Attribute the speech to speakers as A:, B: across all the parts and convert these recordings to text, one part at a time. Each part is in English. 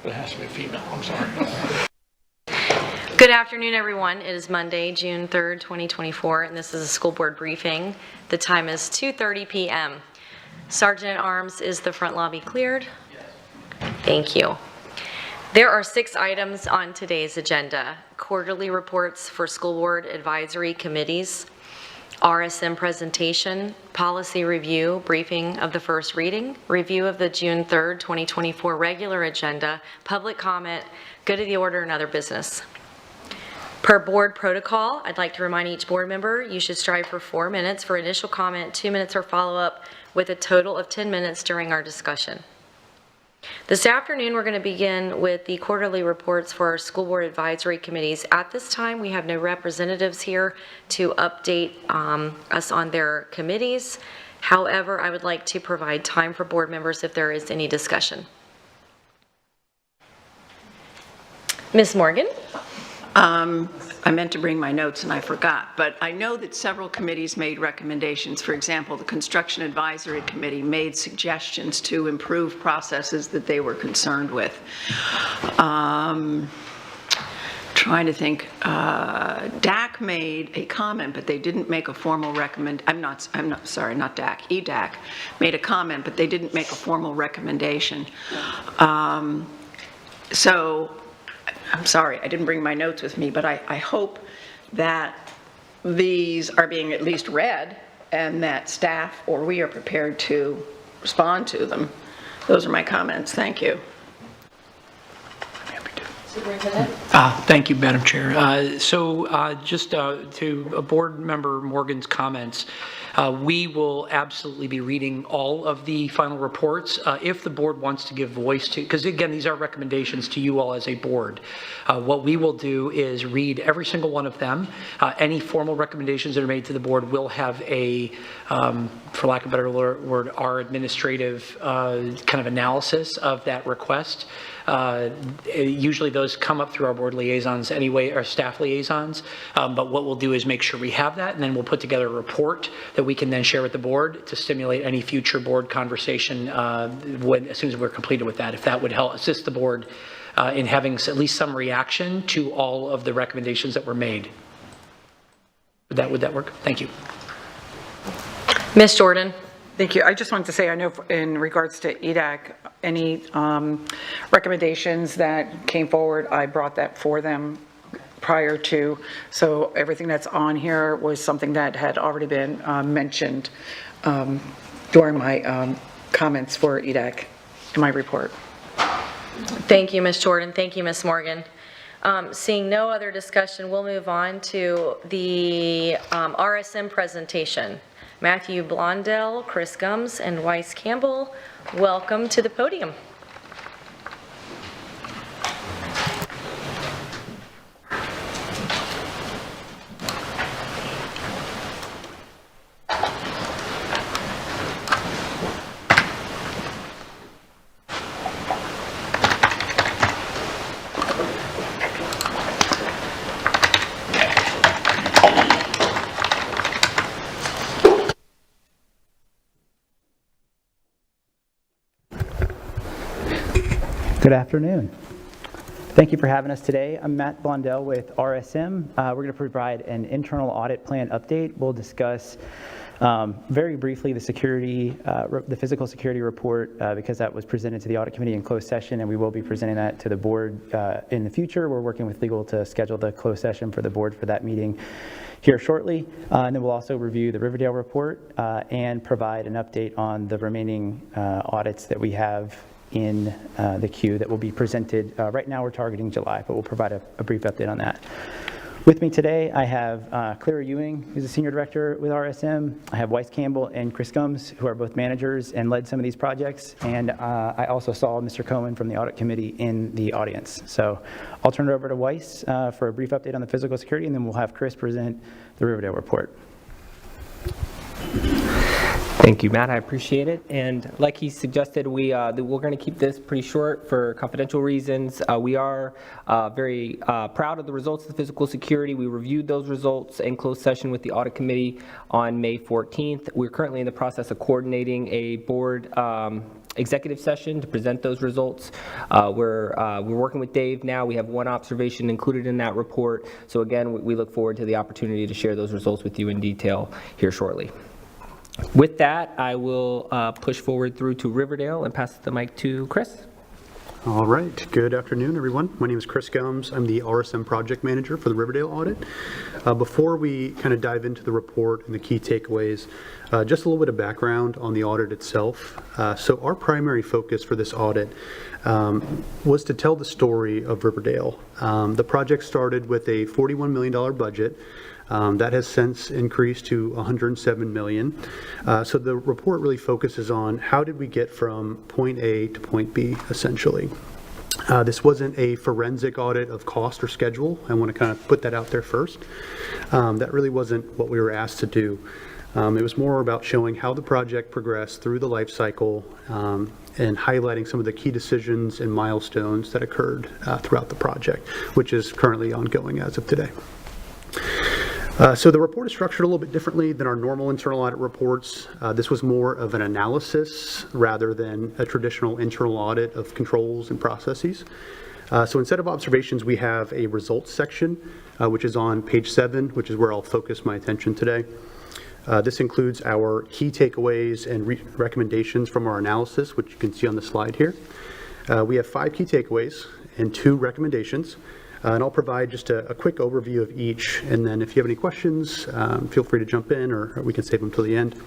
A: but it has to be a female. I'm sorry.
B: Good afternoon, everyone. It is Monday, June 3rd, 2024, and this is a school board briefing. The time is 2:30 p.m. Sergeant at Arms, is the front lobby cleared? Yes. Thank you. There are 6 items on today's agenda: quarterly reports for school board advisory committees, RSM presentation, policy review, briefing of the first reading, review of the June 3rd, 2024 regular agenda, public comment, good of the order, and other business. Per board protocol, I'd like to remind each board member you should strive for 4 minutes for initial comment, 2 minutes for follow-up, with a total of 10 minutes during our discussion. This afternoon, we're going to begin with the quarterly reports for our school board advisory committees. At this time, we have no representatives here to update us on their committees. However, I would like to provide time for board members if there is any discussion. Ms. Morgan?
C: I meant to bring my notes and I forgot, but I know that several committees made recommendations. For example, the Construction Advisory Committee made suggestions to improve processes that they were concerned with. Trying to think, DAC made a comment, but they didn't make a formal EDAC made a comment, but they didn't make a formal recommendation. So I'm sorry, I didn't bring my notes with me, but I hope that these are being at least read and that staff or we are prepared to respond to them. Those are my comments. Thank you.
A: Thank you, Madam Chair. Just to board member Morgan's comments, we will absolutely be reading all of the final reports. If the board wants to give voice to, because again, these are recommendations to you all as a board. What we will do is read every single one of them. Any formal recommendations that are made to the board will have a, for lack of a better word, our administrative kind of analysis of that request. Usually those come up through our board liaisons anyway, our staff liaisons, but what we'll do is make sure we have that, and then we'll put together a report that we can then share with the board to stimulate any future board conversation as soon as we're completed with that, if that would help assist the board in having at least some reaction to all of the recommendations that were made. Would that work? Thank you.
B: Ms. Jordan.
D: Thank you. I just wanted to say, I know in regards to EDAC, any recommendations that came forward, I brought that for them prior to. So everything that's on here was something that had already been mentioned during my comments for EDAC in my report.
B: Thank you, Ms. Jordan. Thank you, Ms. Morgan. Seeing no other discussion, we'll move on to the RSM presentation. Matthew Blondell, Chris Gums, and Weiss Campbell, welcome to the podium.
E: Good afternoon. Thank you for having us today. I'm Matt Blondell with RSM. We're going to provide an internal audit plan update. We'll discuss very briefly the physical security report because that was presented to the audit committee in closed session, and we will be presenting that to the board in the future. We're working with legal to schedule the closed session for the board for that meeting here shortly. And then we'll also review the Riverdale report and provide an update on the remaining audits that we have in the queue that will be presented. Right now we're targeting July, but we'll provide a brief update on that. With me today, I have Clara Ewing, who's a senior director with RSM. I have Weiss Campbell and Chris Gums, who are both managers and led some of these projects. And I also saw Mr. Cohen from the audit committee in the audience. So I'll turn it over to Weiss for a brief update on the physical security, and then we'll have Chris present the Riverdale report.
F: Thank you, Matt. I appreciate it. And like he suggested, we're going to keep this pretty short for confidential reasons. We are very proud of the results of the physical security. We reviewed those results in closed session with the audit committee on May 14th. We're currently in the process of coordinating a board executive session to present those results. We're working with Dave now. We have one observation included in that report. So again, we look forward to the opportunity to share those results with you in detail here shortly. With that, I will push forward through to Riverdale and pass the mic to Chris.
G: All right, good afternoon, everyone. My name is Chris Gums. I'm the RSM project manager for the Riverdale audit. Before we kind of dive into the report and the key takeaways, just a little bit of background on the audit itself. So our primary focus for this audit was to tell the story of Riverdale. The project started with a $41 million budget. That has since increased to $107 million. So the report really focuses on how did we get from point A to point B, essentially. This wasn't a forensic audit of cost or schedule. I want to kind of put that out there first. That really wasn't what we were asked to do. It was more about showing how the project progressed through the life cycle and highlighting some of the key decisions and milestones that occurred throughout the project, which is currently ongoing as of today. So the report is structured a little bit differently than our normal internal audit reports. This was more of an analysis rather than a traditional internal audit of controls and processes. So instead of observations, we have a results section, which is on page 7, which is where I'll focus my attention today. This includes our key takeaways and recommendations from our analysis, which you can see on the slide here. We have 5 key takeaways and 2 recommendations. And I'll provide just a quick overview of each, and then if you have any questions, feel free to jump in, or we can save them till the end.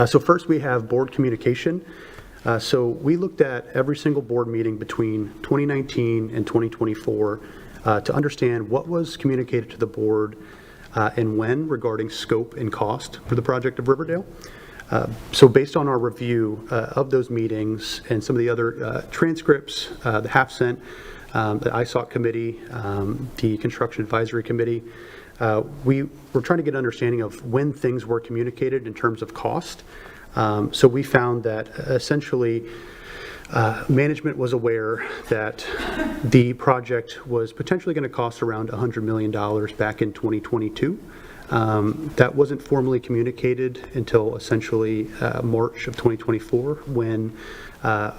G: So first we have board communication. So we looked at every single board meeting between 2019 and 2024 to understand what was communicated to the board and when regarding scope and cost for the project of Riverdale. So based on our review of those meetings and some of the other transcripts, the half-cent, the ISOC committee, the construction advisory committee, we were trying to get an understanding of when things were communicated in terms of cost. So we found that essentially management was aware that the project was potentially going to cost around $100 million back in 2022. That wasn't formally communicated until essentially March of 2024 when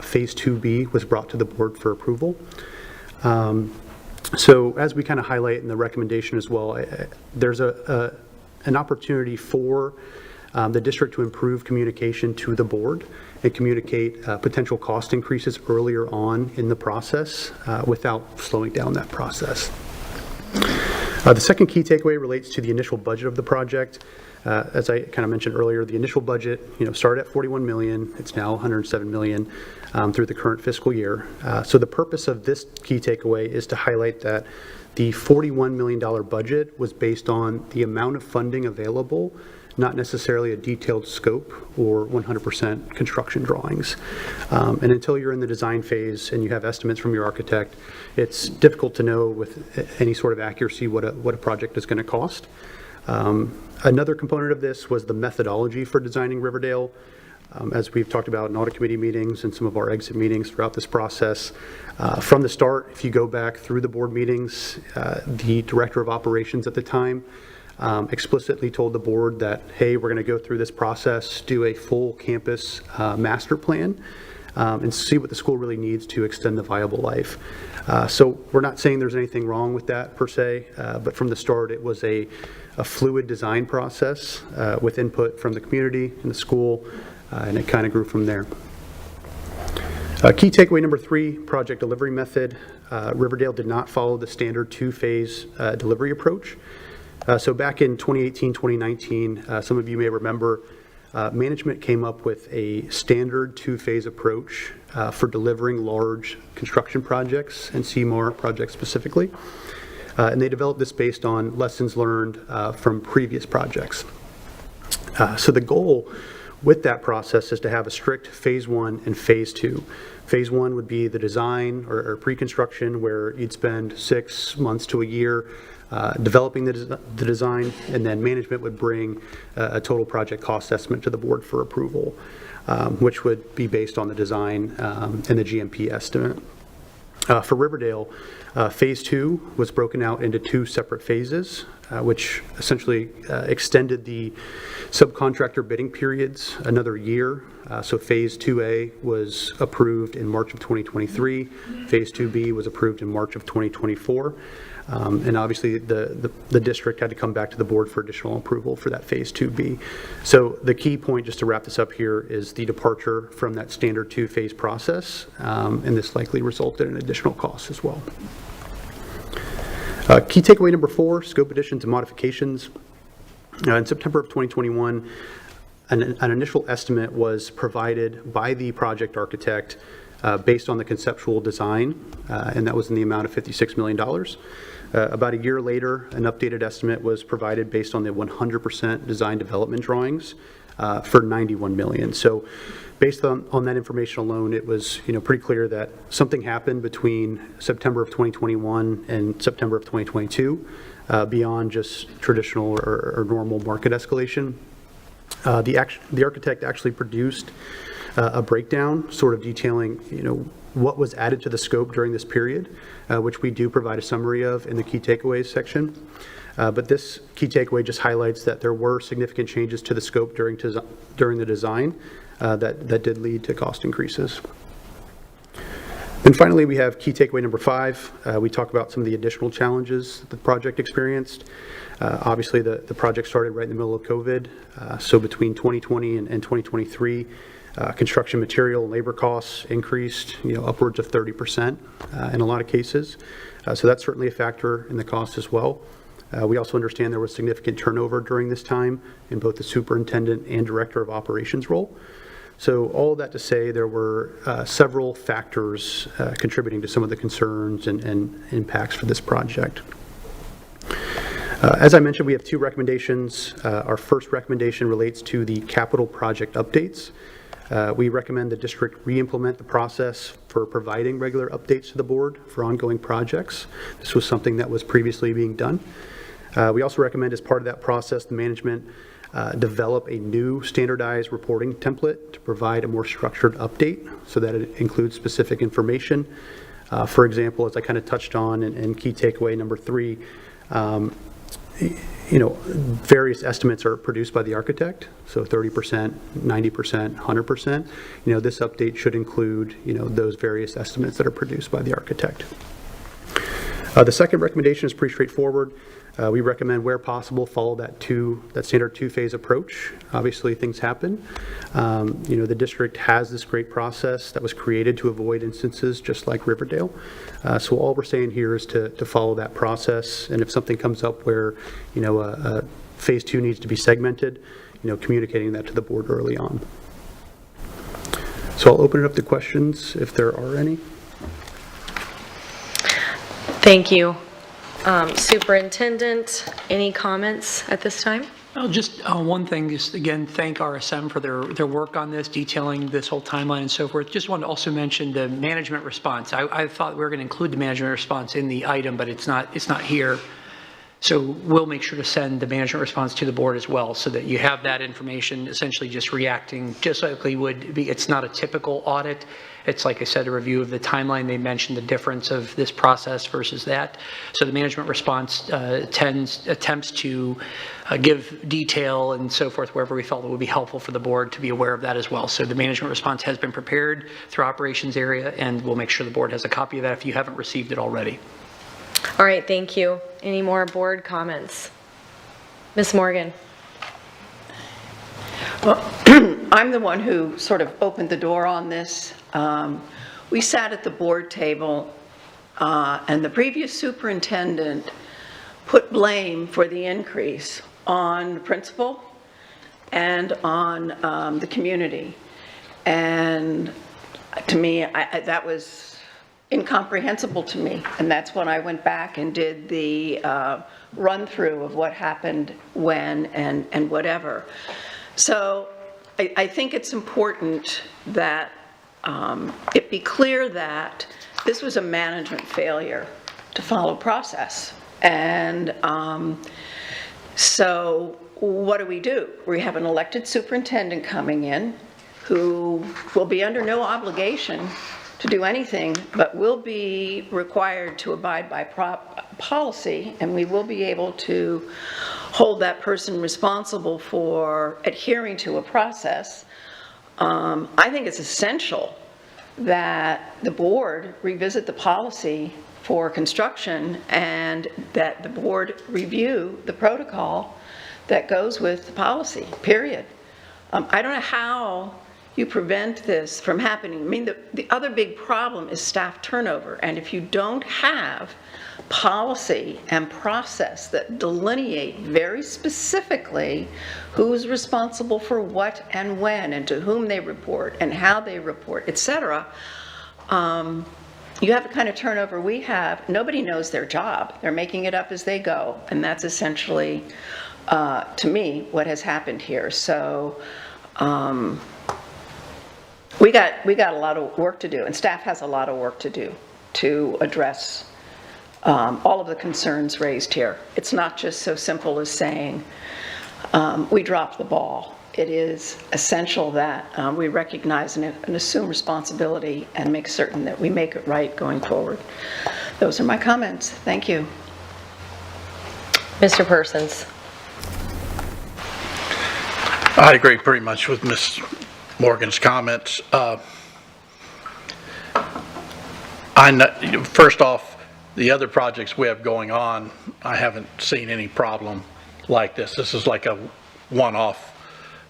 G: Phase 2B was brought to the board for approval. So as we kind of highlight in the recommendation as well, there's an opportunity for the district to improve communication to the board and communicate potential cost increases earlier on in the process without slowing down that process. The second key takeaway relates to the initial budget of the project. As I kind of mentioned earlier, the initial budget, started at $41 million. It's now $107 million through the current fiscal year. So the purpose of this key takeaway is to highlight that the $41 million budget was based on the amount of funding available, not necessarily a detailed scope or 100% construction drawings. And until you're in the design phase and you have estimates from your architect, it's difficult to know with any sort of accuracy what a project is going to cost. Another component of this was the methodology for designing Riverdale. As we've talked about in audit committee meetings and some of our exit meetings throughout this process. From the start, if you go back through the board meetings, the director of operations at the time explicitly told the board that, hey, we're going to go through this process, do a full campus master plan, and see what the school really needs to extend the viable life. So we're not saying there's anything wrong with that per se, but from the start it was a fluid design process with input from the community and the school, and it kind of grew from there. Key takeaway number 3, project delivery method. Riverdale did not follow the standard 2-phase delivery approach. So back in 2018, 2019, some of you may remember, management came up with a standard 2-phase approach for delivering large construction projects and CMAR projects specifically. And they developed this based on lessons learned from previous projects. So the goal with that process is to have a strict phase 1 and phase 2. Phase 1 would be the design or pre-construction, where you'd spend 6 months to a year developing the design, and then management would bring a total project cost estimate to the board for approval, which would be based on the design and the GMP estimate. For Riverdale, Phase 2 was broken out into 2 separate phases, which essentially extended the subcontractor bidding periods another year. So Phase 2A was approved in March of 2023. Phase 2B was approved in March of 2024. And obviously, the district had to come back to the board for additional approval for that Phase 2B. So the key point, just to wrap this up here, is the departure from that standard 2-phase process, and this likely resulted in additional costs as well. Key takeaway number 4, scope additions and modifications. In September of 2021, an initial estimate was provided by the project architect based on the conceptual design, and that was in the amount of $56 million. About a year later, an updated estimate was provided based on the 100% design development drawings for $91 million. So based on that information alone, it was pretty clear that something happened between September of 2021 and September of 2022 beyond just traditional or normal market escalation. The architect actually produced a breakdown sort of detailing what was added to the scope during this period, which we do provide a summary of in the key takeaways section. But this key takeaway just highlights that there were significant changes to the scope during the design that did lead to cost increases. And finally, we have key takeaway number 5. We talk about some of the additional challenges that the project experienced. Obviously, the project started right in the middle of COVID. So between 2020 and 2023, construction material and labor costs increased, upwards of 30% in a lot of cases. So that's certainly a factor in the cost as well. We also understand there was significant turnover during this time in both the superintendent and director of operations role. So all that to say, there were several factors contributing to some of the concerns and impacts for this project. As I mentioned, we have 2 recommendations. Our first recommendation relates to the capital project updates. We recommend the district re-implement the process for providing regular updates to the board for ongoing projects. This was something that was previously being done. We also recommend, as part of that process, the management develop a new standardized reporting template to provide a more structured update so that it includes specific information. For example, as I kind of touched on in key takeaway number 3, various estimates are produced by the architect, so 30%, 90%, 100%. This update should include, those various estimates that are produced by the architect. The second recommendation is pretty straightforward. We recommend, where possible, follow that standard 2-phase approach. Obviously, things happen. The district has this great process that was created to avoid instances just like Riverdale. So all we're saying here is to follow that process. And if something comes up where, phase 2 needs to be segmented, communicating that to the board early on. So I'll open it up to questions if there are any.
B: Thank you. Superintendent, any comments at this time?
A: Well, just one thing, just again, thank RSM for their work on this, detailing this whole timeline and so forth. Just wanted to also mention the management response. I thought we were going to include the management response in the item, but it's not here. So we'll make sure to send the management response to the board as well, so that you have that information, essentially just reacting just like we would be. It's not a typical audit. It's, like I said, a review of the timeline. They mentioned the difference of this process versus that. So the management response attempts to give detail and so forth wherever we felt it would be helpful for the board to be aware of that as well. So the management response has been prepared through operations area, and we'll make sure the board has a copy of that if you haven't received it already.
B: All right, thank you. Any more board comments? Ms. Morgan.
C: Well, I'm the one who sort of opened the door on this. We sat at the board table, and the previous superintendent put blame for the increase on the principal and on the community. And to me, that was incomprehensible to me. And that's when I went back and did the run through of what happened when and whatever. So I think it's important that it be clear that this was a management failure to follow process. And so what do? We have an elected superintendent coming in who will be under no obligation to do anything, but we'll be required to abide by policy, and we will be able to hold that person responsible for adhering to a process. I think it's essential that the board revisit the policy for construction and that the board review the protocol that goes with the policy, period. I don't know how you prevent this from happening. I mean, the other big problem is staff turnover, and if you don't have policy and process that delineate very specifically who's responsible for what and when and to whom they report and how they report, etc., you have the kind of turnover we have. Nobody knows their job. They're making it up as they go, and that's essentially, to me, what has happened here. So we got a lot of work to do, and staff has a lot of work to do to address all of the concerns raised here. It's not just so simple as saying we dropped the ball. It is essential that we recognize and assume responsibility and make certain that we make it right going forward. Those are my comments. Thank you.
B: Mr. Persons.
H: I agree pretty much with Ms. Morgan's comments. First off, the other projects we have going on, I haven't seen any problem like this. This is like a one-off.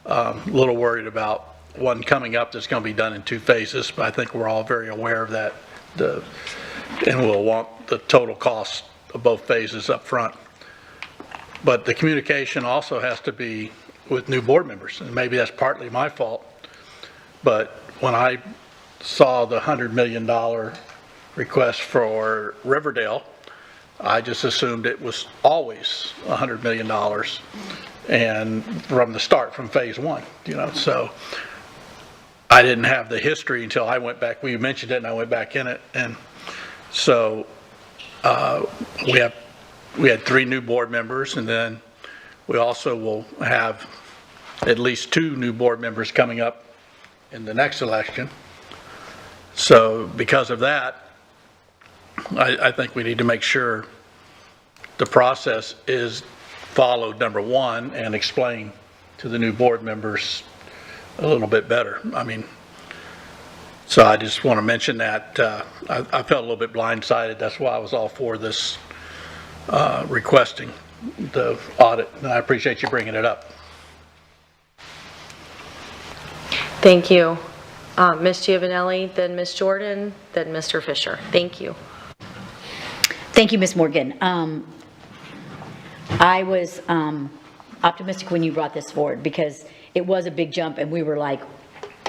H: A little worried about one coming up that's going to be done in 2 phases, but I think we're all very aware of that. And we'll want the total cost of both phases up front. But the communication also has to be with new board members, and maybe that's partly my fault. But when I saw the $100 million request for Riverdale, I just assumed it was always $100 million, and from the start, from phase 1, you know. So I didn't have the history until I went back. We mentioned it, and I went back in it, and so we had 3 new board members, and then we also will have at least 2 new board members coming up in the next election. So because of that, I think we need to make sure the process is followed, number one, and explain to the new board members a little bit better. I mean, so I just want to mention that I felt a little bit blindsided. That's why I was all for this requesting the audit, and I appreciate you bringing it up.
B: Thank you. Ms. Giovanelli, then Ms. Jordan, then Mr. Fisher. Thank you.
I: Thank you, Ms. Morgan. I was optimistic when you brought this forward because it was a big jump and we were like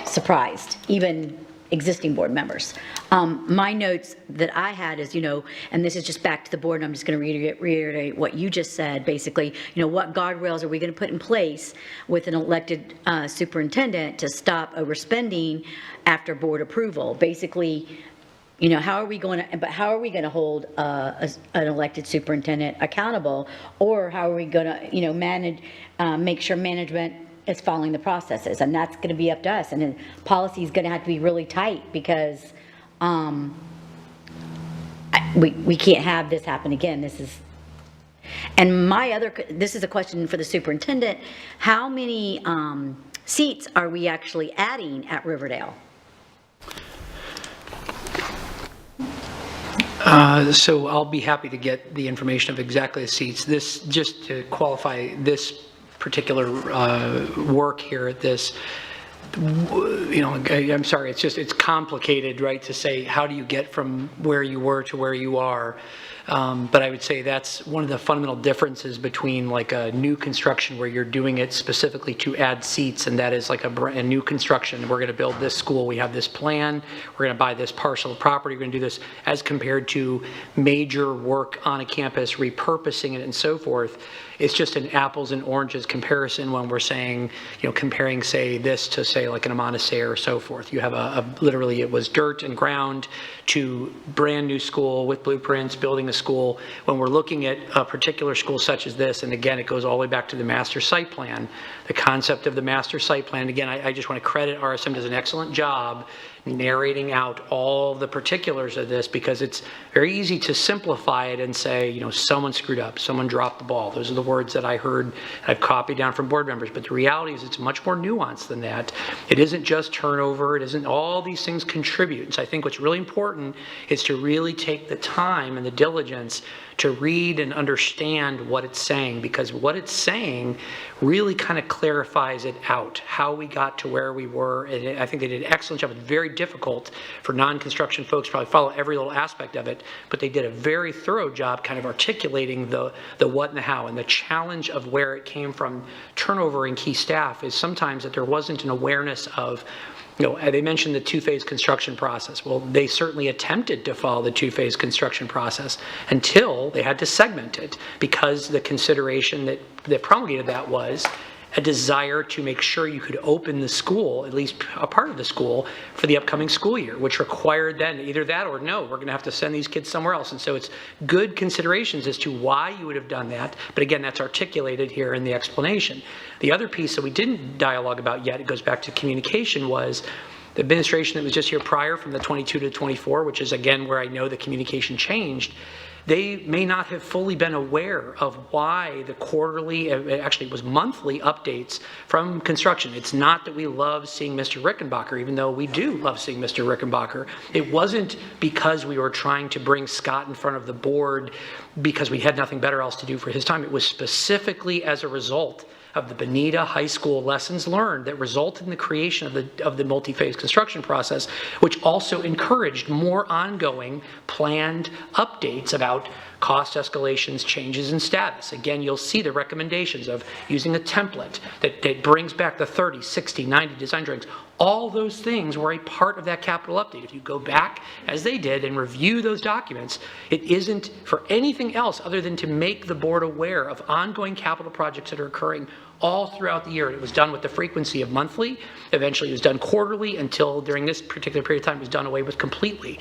I: surprised, even existing board members. My notes that I had is, you know, and this is just back to the board, and I'm just going to reiterate what you just said, basically, you know, what guardrails are we going to put in place with an elected superintendent to stop overspending after board approval? Basically, you know, how are we going to hold an elected superintendent accountable, or how are we going to, you know, manage, make sure management is following the processes? And that's going to be up to us. And then policy is going to have to be really tight because we can't have this happen again. This is a question for the superintendent. How many seats are we actually adding at Riverdale?
A: So I'll be happy to get the information of exactly the seats. This, just to qualify this particular work here at this, you know, I'm sorry, it's complicated, right, to say how do you get from where you were to where you are. But I would say that's one of the fundamental differences between like a new construction where you're doing it specifically to add seats, and that is like a new construction. We're going to build this school. We have this plan. We're going to buy this parcel of property. We're going to do this, as compared to major work on a campus, repurposing it and so forth. It's just an apples and oranges comparison when we're saying, you know, comparing, say, this to, say, like an Amana or so forth. You have literally, it was dirt and ground to brand new school with blueprints, building a school. When we're looking at a particular school such as this, and again, it goes all the way back to the master site plan, the concept of the master site plan. Again, I just want to credit RSM does an excellent job narrating out all the particulars of this, because it's very easy to simplify it and say, you know, someone screwed up, someone dropped the ball. Those are the words that I heard, I've copied down from board members. But the reality is it's much more nuanced than that. It isn't just turnover. It isn't, all these things contribute. And so I think what's really important is to really take the time and the diligence to read and understand what it's saying, because what it's saying really kind of clarifies it out, how we got to where we were. And I think they did an excellent job. It's very difficult for non-construction folks to probably follow every little aspect of it, but they did a very thorough job kind of articulating the what and the how. And the challenge of where it came from, turnover in key staff, is sometimes that there wasn't an awareness of, you know, they mentioned the two-phase construction process. Well, they certainly attempted to follow the two-phase construction process until they had to segment it, because the consideration that promulgated that was a desire to make sure you could open the school, at least a part of the school, for the upcoming school year, which required then either that or no, we're going to have to send these kids somewhere else. And so it's good considerations as to why you would have done that. But again, that's articulated here in the explanation. The other piece that we didn't dialogue about yet, it goes back to communication, was the administration that was just here prior from the 22 to 24, which is again where I know the communication changed. They may not have fully been aware of why the quarterly, actually it was monthly updates from construction. It's not that we love seeing Mr. Rickenbacker, even though we do love seeing Mr. Rickenbacker. It wasn't because we were trying to bring Scott in front of the board because we had nothing better else to do for his time. It was specifically as a result of the Bonita High School lessons learned that resulted in the creation of the multi-phase construction process, which also encouraged more ongoing planned updates about cost escalations, changes in status. Again, you'll see the recommendations of using a template that brings back the 30, 60, 90 design drawings. All those things were a part of that capital update. If you go back, as they did, and review those documents, it isn't for anything else other than to make the board aware of ongoing capital projects that are occurring all throughout the year. It was done with the frequency of monthly. Eventually it was done quarterly, until during this particular period of time it was done away with completely,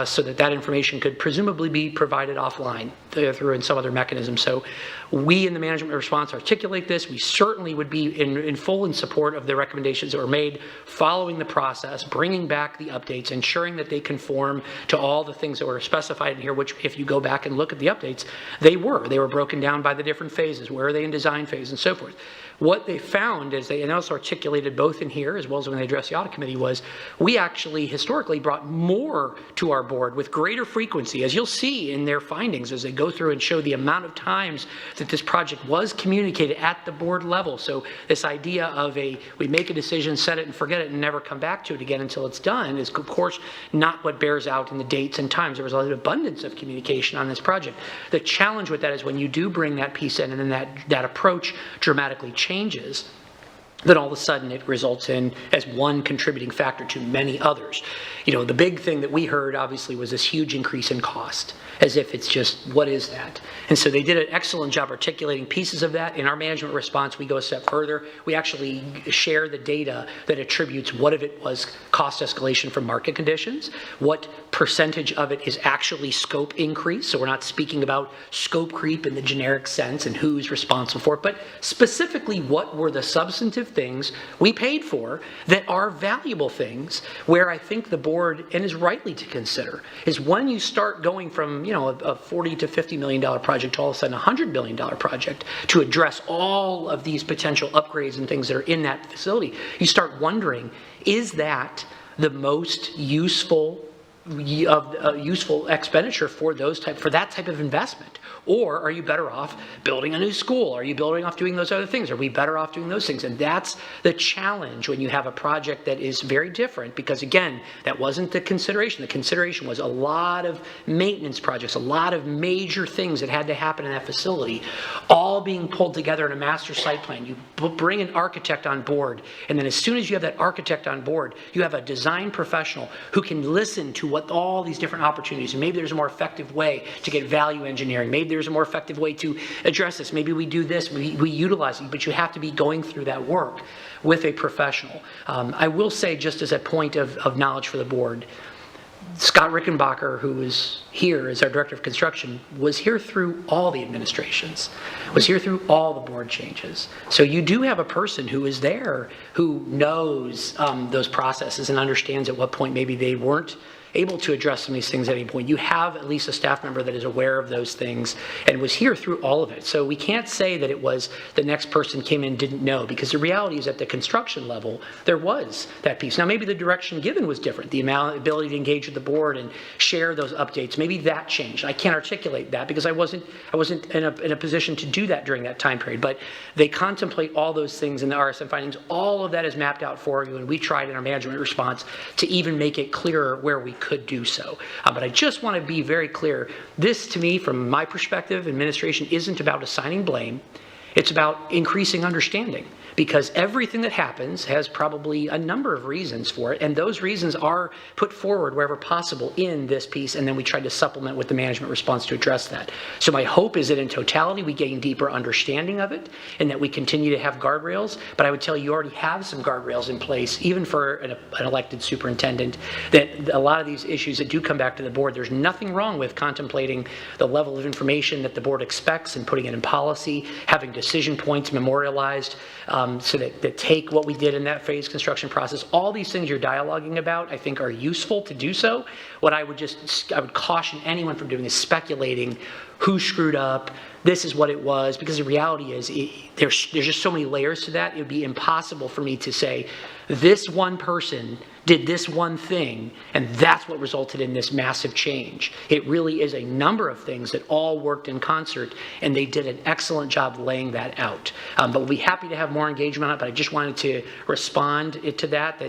A: so that information could presumably be provided offline through in some other mechanism. So we in the management response articulate this. We certainly would be in full in support of the recommendations that were made, following the process, bringing back the updates, ensuring that they conform to all the things that were specified in here, which if you go back and look at the updates, they were broken down by the different phases. Where are they in design phase and so forth. What they found, as they also articulated both in here as well as when they addressed the audit committee, was we actually historically brought more to our board with greater frequency, as you'll see in their findings as they go through and show the amount of times that this project was communicated at the board level. So this idea of we make a decision, set it and forget it and never come back to it again until it's done is of course not what bears out in the dates and times. There was an abundance of communication on this project. The challenge with that is when you do bring that piece in and then that approach dramatically changes, then all of a sudden it results in as one contributing factor to many others. You know, the big thing that we heard obviously was this huge increase in cost, as if it's just, what is that? And so they did an excellent job articulating pieces of that. In our management response, we go a step further. We actually share the data that attributes what of it was cost escalation from market conditions, what percentage of it is actually scope increase. So we're not speaking about scope creep in the generic sense and who's responsible for it, but specifically what were the substantive things we paid for that are valuable things, where I think the board, and is rightly to consider, is when you start going from, you know, a $40 to $50 million project to all of a sudden a $100 million project to address all of these potential upgrades and things that are in that facility, you start wondering, is that the most useful expenditure for that type of investment? Or are you better off building a new school? Are you better off doing those other things? Are we better off doing those things? And that's the challenge when you have a project that is very different, because again, that wasn't the consideration. The consideration was a lot of maintenance projects, a lot of major things that had to happen in that facility, all being pulled together in a master site plan. You bring an architect on board, and then as soon as you have that architect on board, you have a design professional who can listen to what all these different opportunities, and maybe there's a more effective way to get value engineering. Maybe there's a more effective way to address this. Maybe we do this, we utilize it, but you have to be going through that work with a professional. I will say, just as a point of knowledge for the board, Scott Rickenbacker, who was here as our director of construction, was here through all the administrations, was here through all the board changes. So you do have a person who is there who knows those processes and understands at what point maybe they weren't able to address some of these things at any point. You have at least a staff member that is aware of those things and was here through all of it. So we can't say that it was the next person came in didn't know, because the reality is at the construction level, there was that piece. Now maybe the direction given was different, the ability to engage with the board and share those updates, maybe that changed. I can't articulate that because I wasn't in a position to do that during that time period, but they contemplate all those things in the RSM findings. All of that is mapped out for you, and we tried in our management response to even make it clearer where we could do so. But I just want to be very clear. This, to me, from my perspective, administration isn't about assigning blame. It's about increasing understanding, because everything that happens has probably a number of reasons for it, and those reasons are put forward wherever possible in this piece, and then we try to supplement with the management response to address that. So my hope is that in totality we gain deeper understanding of it, and that we continue to have guardrails. But I would tell you, you already have some guardrails in place, even for an elected superintendent, that a lot of these issues that do come back to the board, there's nothing wrong with contemplating the level of information that the board expects and putting it in policy, having decision points memorialized, so that take what we did in that phase construction process. All these things you're dialoguing about, I think, are useful to do so. What I would caution anyone from doing is speculating who screwed up, this is what it was, because the reality is there's just so many layers to that. It would be impossible for me to say this one person did this one thing and that's what resulted in this massive change. It really is a number of things that all worked in concert, and they did an excellent job laying that out. But we'll be happy to have more engagement on it, but I just wanted to respond to that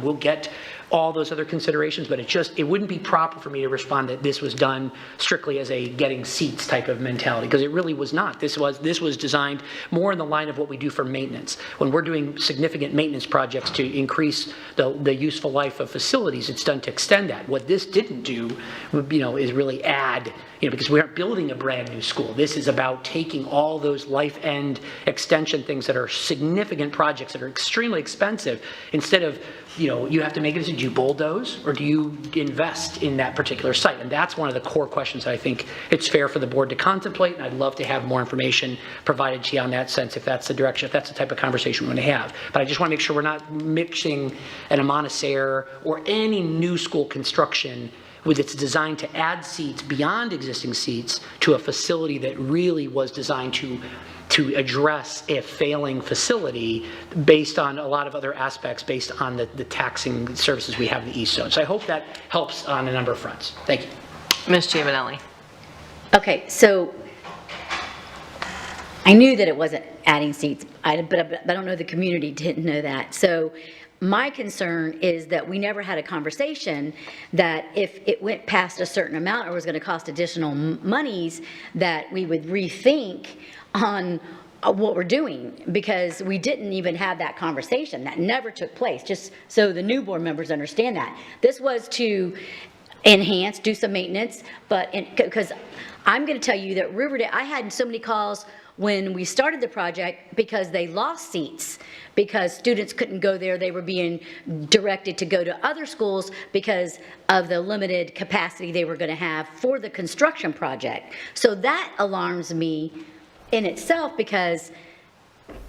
A: we'll get all those other considerations, but it wouldn't be proper for me to respond that this was done strictly as a getting seats type of mentality, because it really was not. This was designed more in the line of what we do for maintenance. When we're doing significant maintenance projects to increase the useful life of facilities, it's done to extend that. What this didn't do, is really add, because we aren't building a brand new school. This is about taking all those life end extension things that are significant projects that are extremely expensive. Instead of, you have to make a decision, do you bulldoze or do you invest in that particular site? And that's one of the core questions that I think it's fair for the board to contemplate, and I'd love to have more information provided to you on that sense, if that's the direction, if that's the type of conversation we want to have. But I just want to make sure we're not mixing an Amana-Sayre or any new school construction with its design to add seats beyond existing seats to a facility that really was designed to address a failing facility based on a lot of other aspects, based on the taxing services we have in the East Zone. So I hope that helps on a number of fronts. Thank you.
B: Ms. Giovanelli.
I: Okay, so I knew that it wasn't adding seats, but I don't know the community didn't know that. So my concern is that we never had a conversation that if it went past a certain amount or was going to cost additional monies, that we would rethink on what we're doing, because we didn't even have that conversation. That never took place, just so the new board members understand that. This was to enhance, do some maintenance, but because I'm going to tell you that Riverdale, I had so many calls when we started the project because they lost seats, because students couldn't go there. They were being directed to go to other schools because of the limited capacity they were going to have for the construction project. So that alarms me in itself, because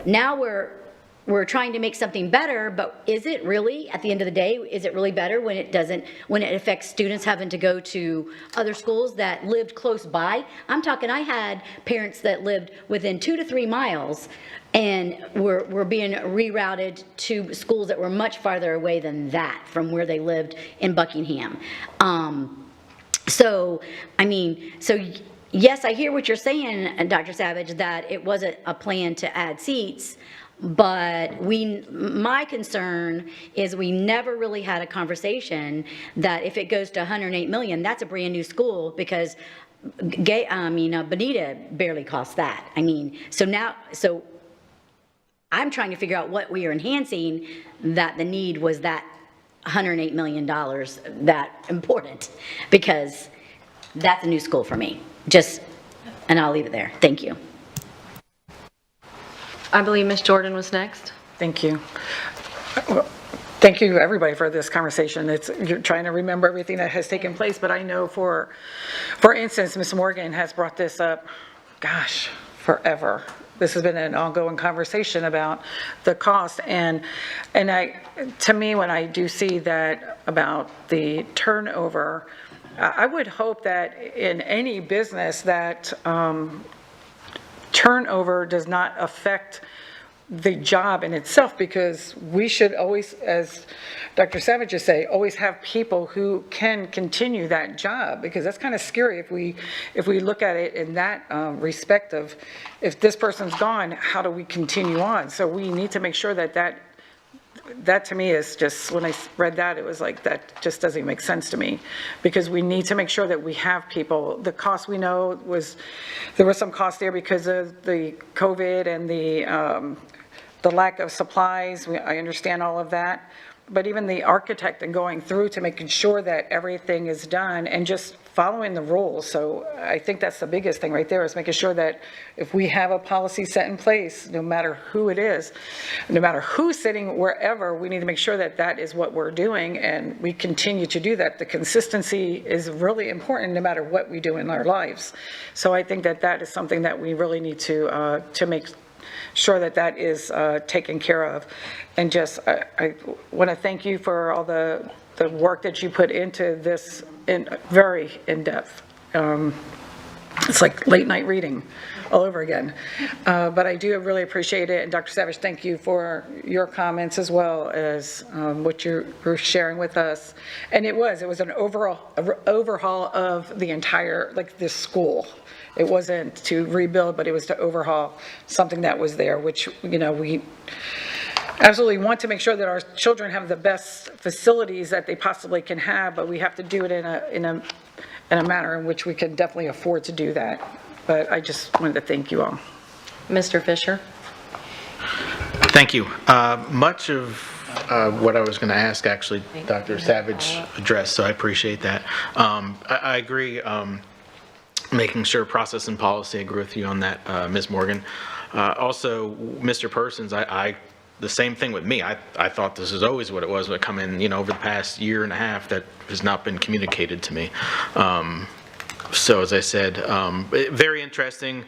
I: now we're trying to make something better, but is it really, at the end of the day, is it really better when it affects students having to go to other schools that lived close by? I'm talking, I had parents that lived within 2 to 3 miles and were being rerouted to schools that were much farther away than that from where they lived in Buckingham. Yes, I hear what you're saying, Dr. Savage, that it wasn't a plan to add seats, but my concern is we never really had a conversation that if it goes to 108 million, that's a brand new school, because Bonita barely costs that. So I'm trying to figure out what we are enhancing, that the need was that $108 million that important, because that's a new school for me. And I'll leave it there. Thank you.
B: I believe Ms. Jordan was next.
D: Thank you. Thank you, everybody, for this conversation. You're trying to remember everything that has taken place, but I know for instance, Ms. Morgan has brought this up, gosh, forever. This has been an ongoing conversation about the cost, and to me, when I do see that about the turnover, I would hope that in any business that turnover does not affect the job in itself, because we should always, as Dr. Savage is saying, always have people who can continue that job, because that's kind of scary if we look at it in that respect of, if this person's gone, how do we continue on? So we need to make sure that to me is just, when I read that, it was like, that just doesn't make sense to me, because we need to make sure that we have people. The cost, we know, there was some cost there because of the COVID and the lack of supplies. I understand all of that, but even the architect and going through to making sure that everything is done and just following the rules. So I think that's the biggest thing right there, is making sure that if we have a policy set in place, no matter who it is, no matter who's sitting wherever, we need to make sure that that is what we're doing, and we continue to do that. The consistency is really important no matter what we do in our lives. So I think that that is something that we really need to make sure that that is taken care of. And just, I want to thank you for all the work that you put into this, very in-depth. It's like late night reading all over again. But I do really appreciate it. And Dr. Savage, thank you for your comments as well as what you're sharing with us. And it was an overhaul of the entire, like, this school. It wasn't to rebuild, but it was to overhaul something that was there, which, you know, we absolutely want to make sure that our children have the best facilities that they possibly can have, but we have to do it in a manner in which we can definitely afford to do that. But I just wanted to thank you all.
B: Mr. Fisher?
J: Thank you. Much of what I was going to ask, actually, Dr. Savage addressed, so I appreciate that. I agree. Making sure process and policy, I agree with you on that, Ms. Morgan. Also, Mr. Persons, the same thing with me. I thought this is always what it was, but come in, over the past year and a half, that has not been communicated to me. So as I said, very interesting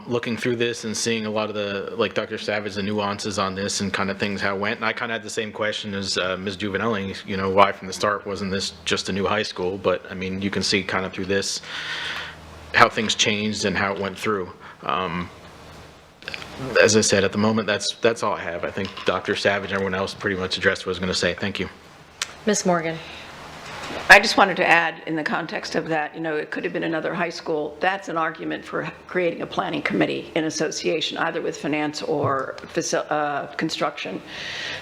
J: looking through this and seeing a lot of the, like Dr. Savage, the nuances on this and kind of things how it went. And I kind of had the same question as Ms. Juvenelli, why from the start wasn't this just a new high school? But I mean, you can see kind of through this how things changed and how it went through. As I said, at the moment, that's all I have. I think Dr. Savage and everyone else pretty much addressed what I was going to say. Thank you.
B: Ms. Morgan?
C: I just wanted to add, in the context of that, it could have been another high school. That's an argument for creating a planning committee in association, either with finance or construction,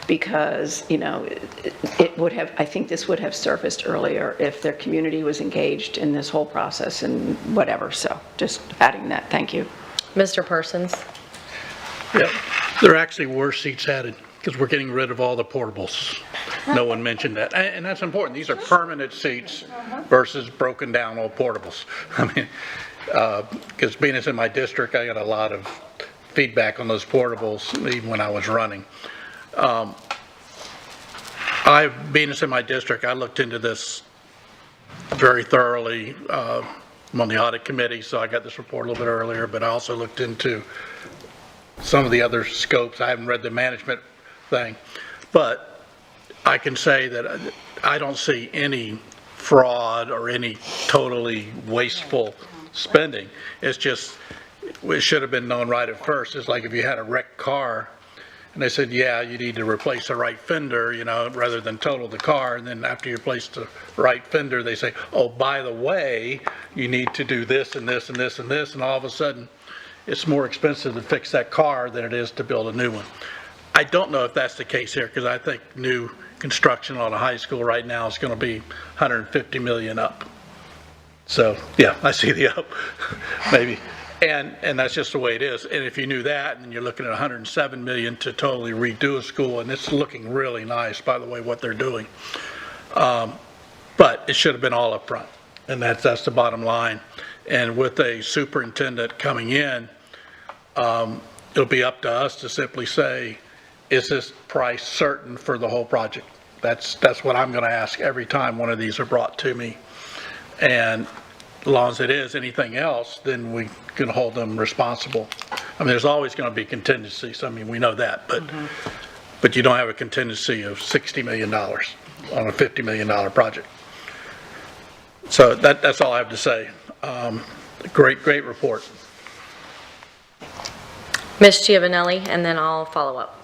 C: because, it would have, I think this would have surfaced earlier if their community was engaged in this whole process and whatever. So just adding that. Thank you.
B: Mr. Persons?
H: Yeah, there actually were seats added, because we're getting rid of all the portables. No one mentioned that. And that's important. These are permanent seats versus broken down old portables. I mean, because being it's in my district, I got a lot of feedback on those portables, even when I was running. Being it's in my district, I looked into this very thoroughly. I'm on the audit committee, so I got this report a little bit earlier, but I also looked into some of the other scopes. I haven't read the management thing, but I can say that I don't see any fraud or any totally wasteful spending. It's just, it should have been known right at first. It's like if you had a wrecked car and they said, yeah, you need to replace the right fender, rather than total the car. And then after you replace the right fender, they say, oh, by the way, you need to do this and this and this and this. And all of a sudden, it's more expensive to fix that car than it is to build a new one. I don't know if that's the case here, because I think new construction on a high school right now is going to be 150 million up. So yeah, I see the up, maybe. And that's just the way it is. And if you knew that, and you're looking at 107 million to totally redo a school, and it's looking really nice, by the way, what they're doing. But it should have been all up front, and that's the bottom line. And with a superintendent coming in, it'll be up to us to simply say, is this price certain for the whole project? That's what I'm going to ask every time one of these are brought to me. And as long as it is, anything else, then we can hold them responsible. I mean, there's always going to be contingencies. I mean, we know that, but you don't have a contingency of $60 million on a $50 million project. So that's all I have to say. Great report.
B: Ms. Giovanelli, and then I'll follow up.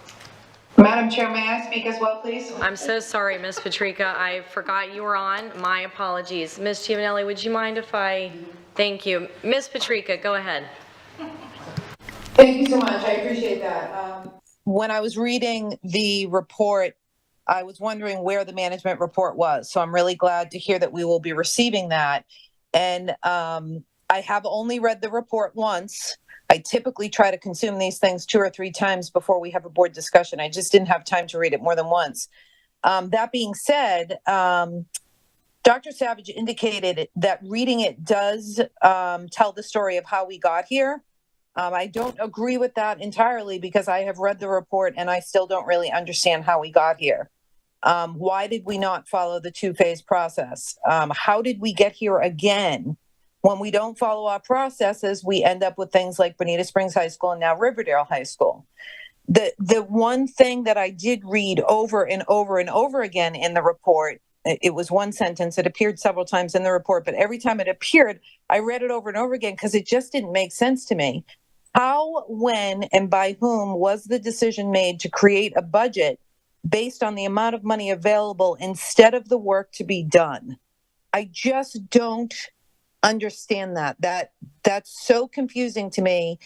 K: Madam Chair, may I speak as well, please?
B: I'm so sorry, Ms. Patrica. I forgot you were on. My apologies. Ms. Giovanelli, would you mind if I, thank you. Ms. Patrica, go ahead.
K: Thank you so much. I appreciate that. When I was reading the report, I was wondering where the management report was. So I'm really glad to hear that we will be receiving that. And I have only read the report once. I typically try to consume these things 2 or 3 times before we have a board discussion. I just didn't have time to read it more than once. That being said, Dr. Savage indicated that reading it does tell the story of how we got here. I don't agree with that entirely because I have read the report and I still don't really understand how we got here. Why did we not follow the 2-phase process? How did we get here again? When we don't follow our processes, we end up with things like Bonita Springs High School and now Riverdale High School. The one thing that I did read over and over and over again in the report, it was one sentence. It appeared several times in the report, but every time it appeared, I read it over and over again because it just didn't make sense to me. How, when, and by whom was the decision made to create a budget based on the amount of money available instead of the work to be done? I just don't understand that's so confusing to me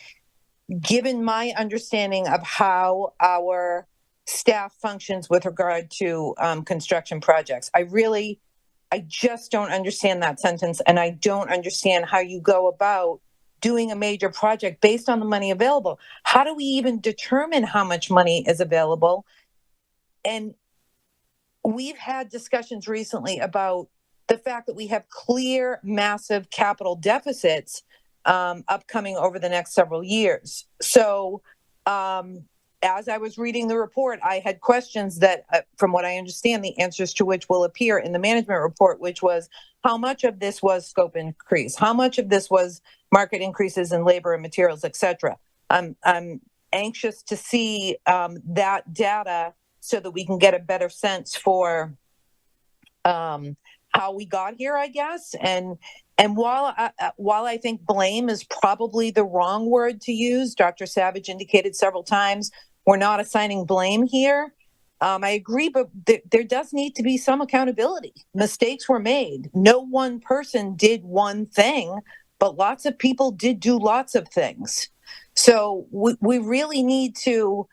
K: given my understanding of how our staff functions with regard to construction projects. I just don't understand that sentence, and I don't understand how you go about doing a major project based on the money available. How do we even determine how much money is available? And we've had discussions recently about the fact that we have clear, massive capital deficits upcoming over the next several years. So as I was reading the report, I had questions that, from what I understand, the answers to which will appear in the management report, which was how much of this was scope increase? How much of this was market increases in labor and materials, et cetera? I'm anxious to see that data so that we can get a better sense for how we got here, I guess. And while I think blame is probably the wrong word to use, Dr. Savage indicated several times, we're not assigning blame here. I agree, but there does need to be some accountability. Mistakes were made. No one person did one thing, but lots of people did do lots of things. So we really need to,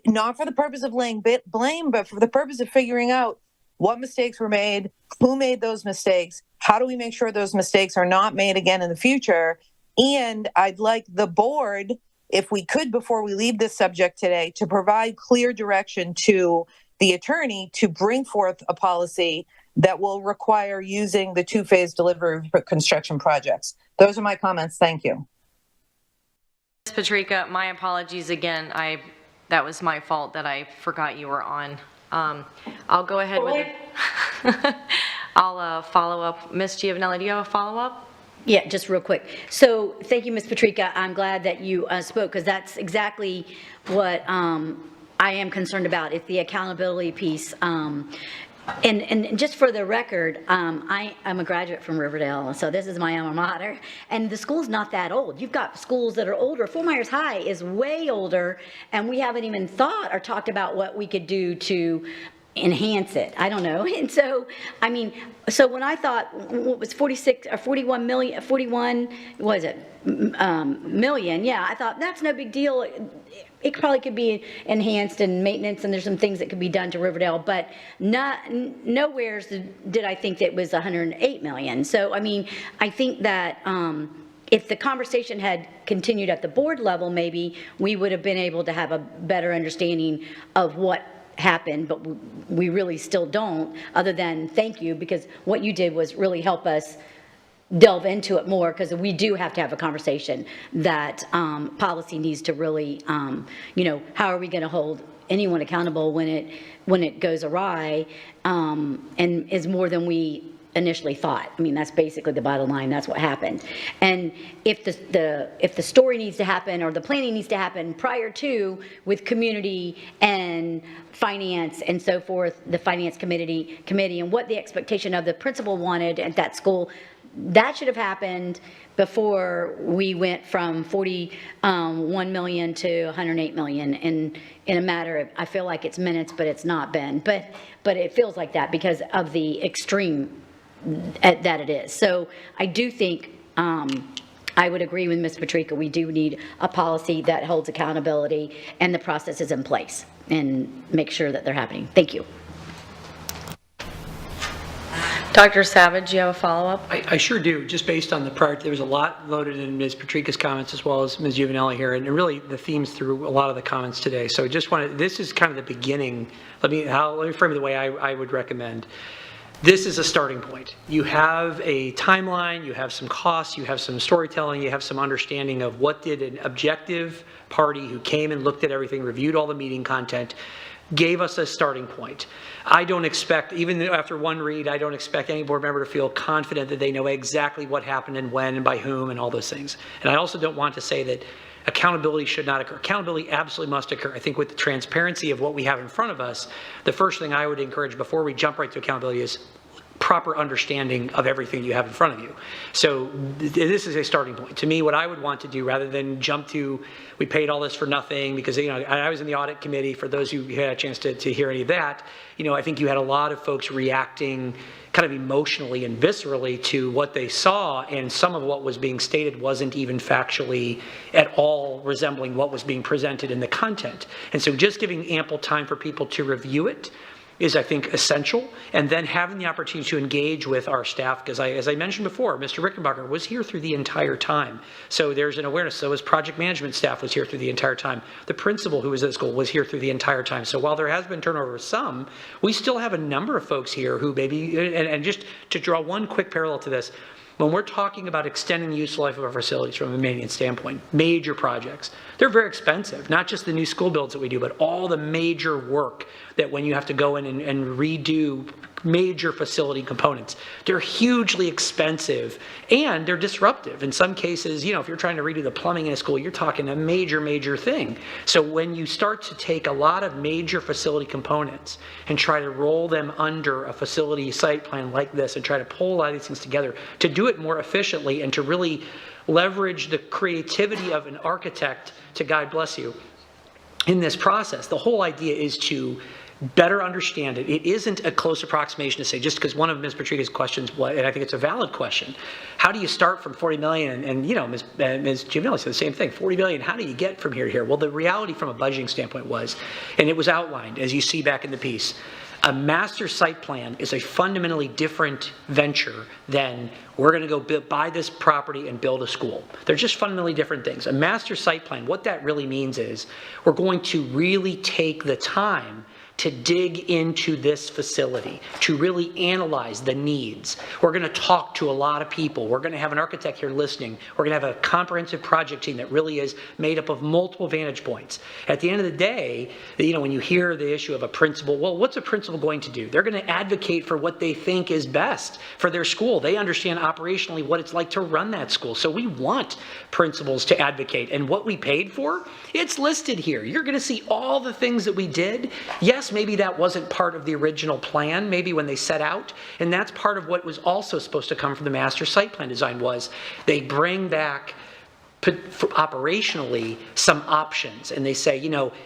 K: not for the purpose of laying blame, but for the purpose of figuring out what mistakes were made, who made those mistakes, how do we make sure those mistakes are not made again in the future? And I'd like the board, if we could, before we leave this subject today, to provide clear direction to the attorney to bring forth a policy that will require using the 2-phase delivery for construction projects. Those are my comments. Thank you.
B: Ms. Patrica, my apologies again. That was my fault that I forgot you were on. I'll go ahead with it. I'll follow up. Ms. Giovanelli, do you have a follow-up?
I: Yeah, just real quick. So thank you, Ms. Patrica. I'm glad that you spoke because that's exactly what I am concerned about. It's the accountability piece. And just for the record, I'm a graduate from Riverdale, so this is my alma mater, and the school's not that old. You've got schools that are older. Fort Myers High is way older, and we haven't even thought or talked about what we could do to enhance it. I don't know. And so, I mean, so when I thought what was 46 or 41 million, 41, was it million? Yeah, I thought that's no big deal. It probably could be enhanced and maintenance, and there's some things that could be done to Riverdale, but nowhere did I think that it was 108 million. So, I mean, I think that if the conversation had continued at the board level, maybe we would have been able to have a better understanding of what happened, but we really still don't, other than thank you, because what you did was really help us delve into it more, because we do have to have a conversation that policy needs to really, how are we going to hold anyone accountable when it goes awry, and is more than we initially thought. I mean, that's basically the bottom line. That's what happened. And if the story needs to happen, or the planning needs to happen prior to, with community and finance and so forth, the finance committee and what the expectation of the principal wanted at that school, that should have happened before we went from 41 million to 108 million in a matter of, I feel like it's minutes, but it's not been. But it feels like that because of the extreme that it is. So I do think I would agree with Ms. Patrica. We do need a policy that holds accountability and the processes in place, and make sure that they're happening. Thank you.
B: Dr. Savage, you have a follow-up?
A: I sure do, just based on the prior, there was a lot loaded in Ms. Patrica's comments as well as Ms. Giovanelli here, and really the themes through a lot of the comments today. So just wanted, this is kind of the beginning. Let me frame it the way I would recommend. This is a starting point. You have a timeline, you have some costs, you have some storytelling, you have some understanding of what did an objective party who came and looked at everything, reviewed all the meeting content, gave us a starting point. I don't expect, even after one read, I don't expect any board member to feel confident that they know exactly what happened and when and by whom and all those things. And I also don't want to say that accountability should not occur. Accountability absolutely must occur. I think with the transparency of what we have in front of us, the first thing I would encourage before we jump right to accountability is proper understanding of everything you have in front of you. So this is a starting point. To me, what I would want to do, rather than jump to, we paid all this for nothing, because I was in the audit committee, for those who had a chance to hear any of that, I think you had a lot of folks reacting kind of emotionally and viscerally to what they saw, and some of what was being stated wasn't even factually at all resembling what was being presented in the content. And so just giving ample time for people to review it is, I think, essential, and then having the opportunity to engage with our staff, because as I mentioned before, Mr. Rickenbacker was here through the entire time. So there's an awareness. So his project management staff was here through the entire time. The principal who was at school was here through the entire time. So while there has been turnover of some, we still have a number of folks here who maybe, and just to draw one quick parallel to this, when we're talking about extending the useful life of our facilities from a maintenance standpoint, major projects, they're very expensive, not just the new school builds that we do, but all the major work that when you have to go in and redo major facility components. They're hugely expensive and they're disruptive. In some cases, if you're trying to redo the plumbing in a school, you're talking a major thing. So when you start to take a lot of major facility components and try to roll them under a facility site plan like this and try to pull a lot of these things together to do it more efficiently and to really leverage the creativity of an architect to, God bless you, in this process, the whole idea is to better understand it. It isn't a close approximation to say, just because one of Ms. Patrica's questions, and I think it's a valid question, how do you start from 40 million? And Ms. Giovanelli said the same thing, 40 million, how do you get from here to here? Well, the reality from a budgeting standpoint was, and it was outlined, as you see back in the piece, a master site plan is a fundamentally different venture than we're going to go buy this property and build a school. They're just fundamentally different things. A master site plan, what that really means is we're going to really take the time to dig into this facility, to really analyze the needs. We're going to talk to a lot of people. We're going to have an architect here listening. We're going to have a comprehensive project team that really is made up of multiple vantage points. At the end of the day, when you hear the issue of a principal, well, what's a principal going to do? They're going to advocate for what they think is best for their school. They understand operationally what it's like to run that school. So we want principals to advocate. And what we paid for, it's listed here. You're going to see all the things that we did. Yes, maybe that wasn't part of the original plan, maybe when they set out, and that's part of what was also supposed to come from the master site plan design was they bring back operationally some options and they say,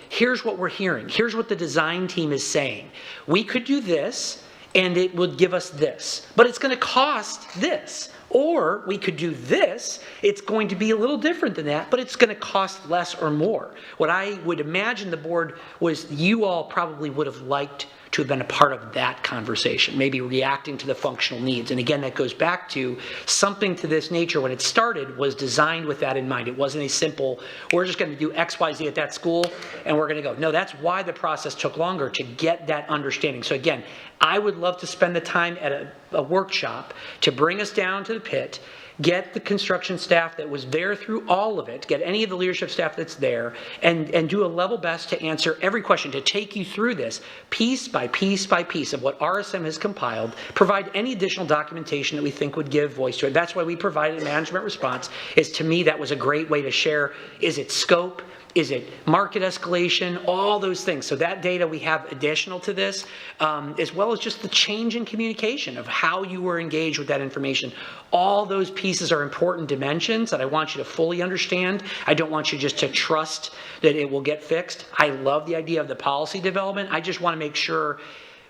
A: here's what we're hearing, here's what the design team is saying. We could do this and it would give us this, but it's going to cost this. Or we could do this, it's going to be a little different than that, but it's going to cost less or more. What I would imagine the board was you all probably would have liked to have been a part of that conversation, maybe reacting to the functional needs. And again, that goes back to something to this nature when it started was designed with that in mind. It wasn't a simple, we're just going to do X, Y, Z at that school and we're going to go. No, that's why the process took longer, to get that understanding. So again, I would love to spend the time at a workshop to bring us down to the pit, get the construction staff that was there through all of it, get any of the leadership staff that's there, and do a level best to answer every question, to take you through this piece by piece by piece of what RSM has compiled, provide any additional documentation that we think would give voice to it. That's why we provided a management response. Is, to me, that was a great way to share, is it scope? Is it market escalation? All those things. So that data we have additional to this, as well as just the change in communication of how you were engaged with that information. All those pieces are important dimensions that I want you to fully understand. I don't want you just to trust that it will get fixed. I love the idea of the policy development. I just want to make sure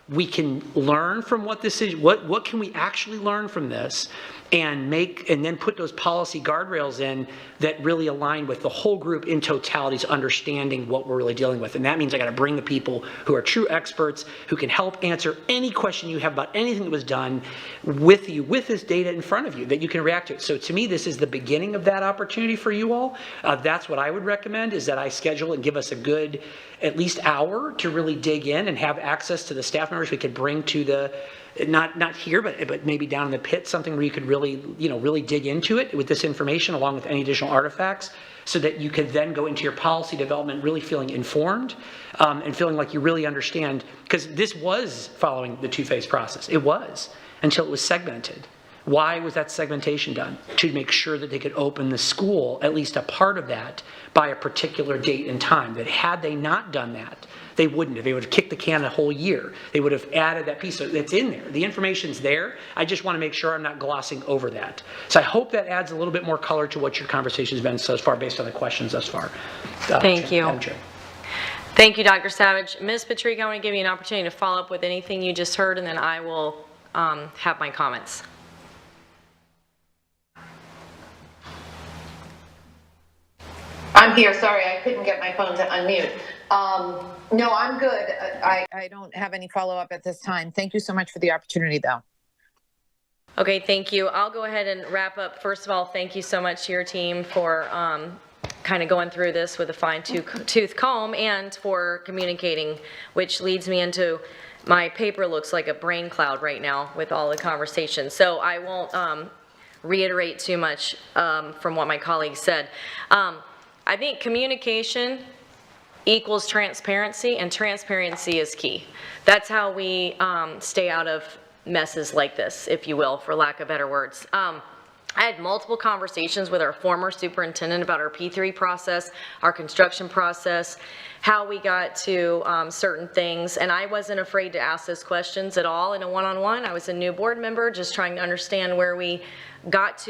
A: we can learn from what this is. What can we actually learn from this, and then put those policy guardrails in that really align with the whole group in totality's understanding what we're really dealing with. And that means I got to bring the people who are true experts, who can help answer any question you have about anything that was done with you, with this data in front of you that you can react to. So to me, this is the beginning of that opportunity for you all. That's what I would recommend, is that I schedule and give us a good at least hour to really dig in and have access to the staff members we could bring to the, not here, but maybe down in the pit, something where you could really, really dig into it with this information along with any additional artifacts, so that you could then go into your policy development really feeling informed and feeling like you really understand, because this was following the two-phase process. It was, until it was segmented. Why was that segmentation done? To make sure that they could open the school, at least a part of that, by a particular date and time. That had they not done that, they wouldn't have. They would have kicked the can a whole year. They would have added that piece. So it's in there. The information's there. I just want to make sure I'm not glossing over that. So I hope that adds a little bit more color to what your conversation has been so far based on the questions thus far.
B: Thank you.
A: Madam Chair.
B: Thank you, Dr. Savage. Ms. Patrica, I want to give you an opportunity to follow up with anything you just heard, and then I will have my comments.
K: I'm here, sorry, I couldn't get my phone to unmute. No, I'm good. I don't have any follow-up at this time. Thank you so much for the opportunity, though.
B: Okay, thank you. I'll go ahead and wrap up. First of all, thank you so much to your team for kind of going through this with a fine-tooth comb, and for communicating, which leads me into my paper looks like a brain cloud right now with all the conversations. So I won't reiterate too much from what my colleagues said. I think communication equals transparency, and transparency is key. That's how we stay out of messes like this, if you will, for lack of better words. I had multiple conversations with our former superintendent about our P3 process, our construction process, how we got to certain things, and I wasn't afraid to ask those questions at all in a one-on-one. I was a new board member just trying to understand where we got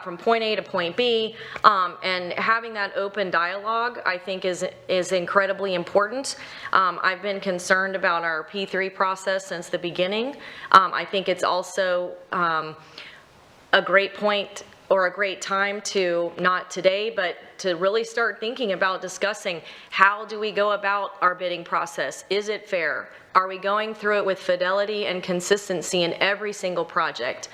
B: from point A to point B, and having that open dialogue I think is incredibly important. I've been concerned about our P3 process since the beginning. I think it's also a great point or a great time to, not today, but to really start thinking about discussing how do we go about our bidding process? Is it fair? Are we going through it with fidelity and consistency in every single project?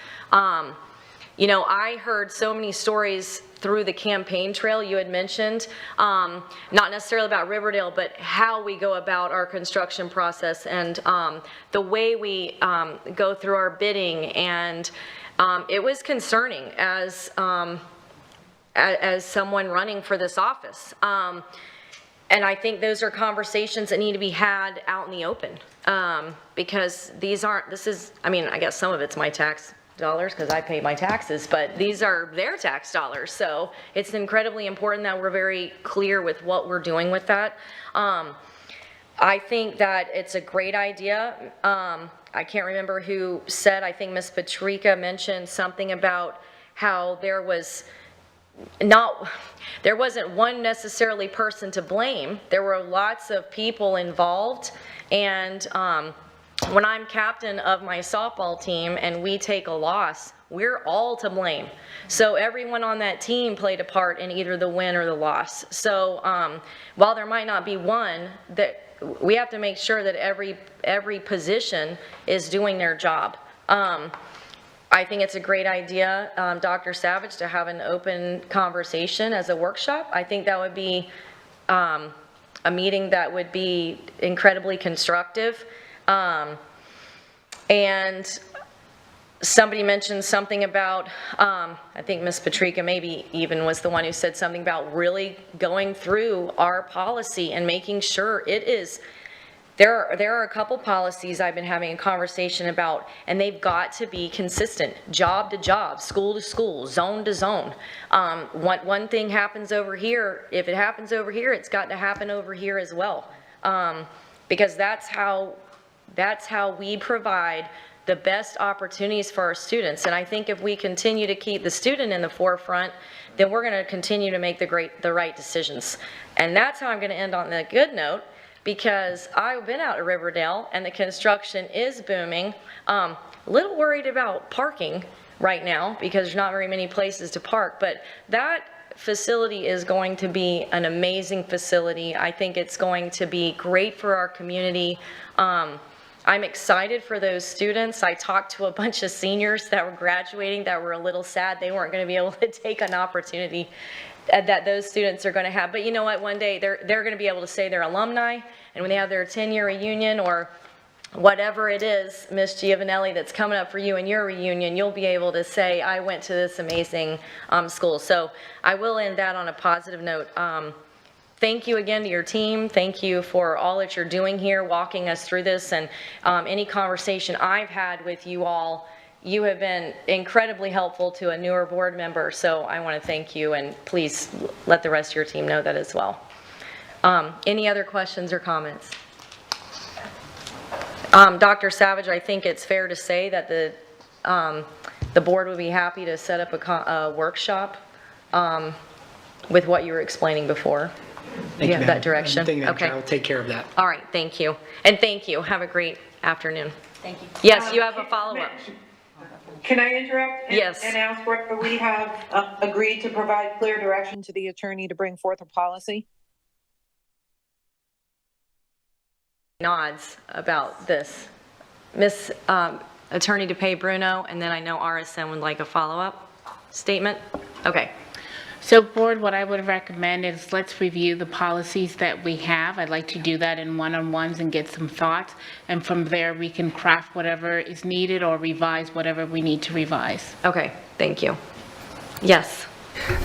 B: You know, I heard so many stories through the campaign trail you had mentioned, not necessarily about Riverdale, but how we go about our construction process, and the way we go through our bidding, and it was concerning as someone running for this office. And I think those are conversations that need to be had out in the open, because I mean, I guess some of it's my tax dollars because I pay my taxes, but these are their tax dollars. So it's incredibly important that we're very clear with what we're doing with that. I think that it's a great idea. I can't remember who said, I think Ms. Patrica mentioned something about how there wasn't one necessarily person to blame. There were lots of people involved, and when I'm captain of my softball team and we take a loss, we're all to blame. So everyone on that team played a part in either the win or the loss. So while there might not be one, that we have to make sure that every position is doing their job. I think it's a great idea, Dr. Savage, to have an open conversation as a workshop. I think that would be a meeting that would be incredibly constructive. And somebody mentioned something about, I think Ms. Patrica maybe even was the one who said something about really going through our policy and making sure it is. There are a couple policies I've been having a conversation about, and they've got to be consistent, job to job, school to school, zone to zone. One thing happens over here, if it happens over here, it's got to happen over here as well. Because that's how we provide the best opportunities for our students. And I think if we continue to keep the student in the forefront, then we're going to continue to make the right decisions. And that's how I'm going to end on the good note, because I've been out at Riverdale and the construction is booming. A little worried about parking right now because there's not very many places to park, but that facility is going to be an amazing facility. I think it's going to be great for our community. I'm excited for those students. I talked to a bunch of seniors that were graduating that were a little sad they weren't going to be able to take an opportunity that those students are going to have. But you know what, one day they're going to be able to say they're alumni, and when they have their 10-year reunion or whatever it is, Miss Giovanelli, that's coming up for you in your reunion, you'll be able to say, I went to this amazing school. So I will end that on a positive note. Thank you again to your team. Thank you for all that you're doing here, walking us through this, and any conversation I've had with you all, you have been incredibly helpful to a newer board member, so I want to thank you, and please let the rest of your team know that as well. Any other questions or comments? Dr. Savage, I think it's fair to say that the board would be happy to set up a workshop with what you were explaining before.
A: Thank you,
B: Yeah, that direction.
A: Thank you,
B: Okay.
A: I'll take care of that.
B: All right, thank you. And thank you. Have a great afternoon.
I: Thank you.
B: Yes, you have a follow-up.
K: Can I interrupt?
B: Yes.
K: And ask whether we have agreed to provide clear direction to the attorney to bring forth a policy?
B: Nods about this. Miss Attorney DePay Bruno, and then I know RSM would like a follow-up statement. Okay.
L: So board, what I would recommend is let's review the policies that we have. I'd like to do that in one-on-ones and get some thoughts. And from there, we can craft whatever is needed or revise whatever we need to revise.
B: Okay, thank you. Yes.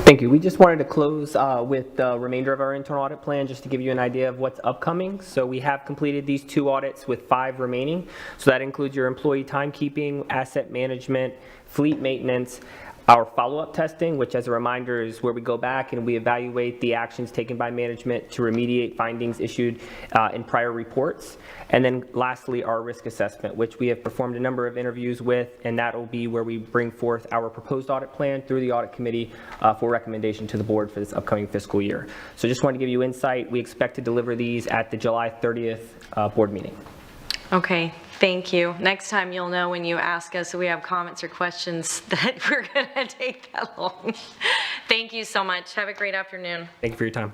F: Thank you. We just wanted to close with the remainder of our internal audit plan, just to give you an idea of what's upcoming. So we have completed these 2 audits with 5 remaining. So that includes your employee timekeeping, asset management, fleet maintenance, our follow-up testing, which as a reminder is where we go back and we evaluate the actions taken by management to remediate findings issued in prior reports. And then lastly, our risk assessment, which we have performed a number of interviews with, and that will be where we bring forth our proposed audit plan through the audit committee for recommendation to the board for this upcoming fiscal year. So just wanted to give you insight. We expect to deliver these at the July 30th board meeting.
B: Okay, thank you. Next time you'll know when you ask us if we have comments or questions that we're going to take that long. Thank you so much. Have a great afternoon.
F: Thank you for your time.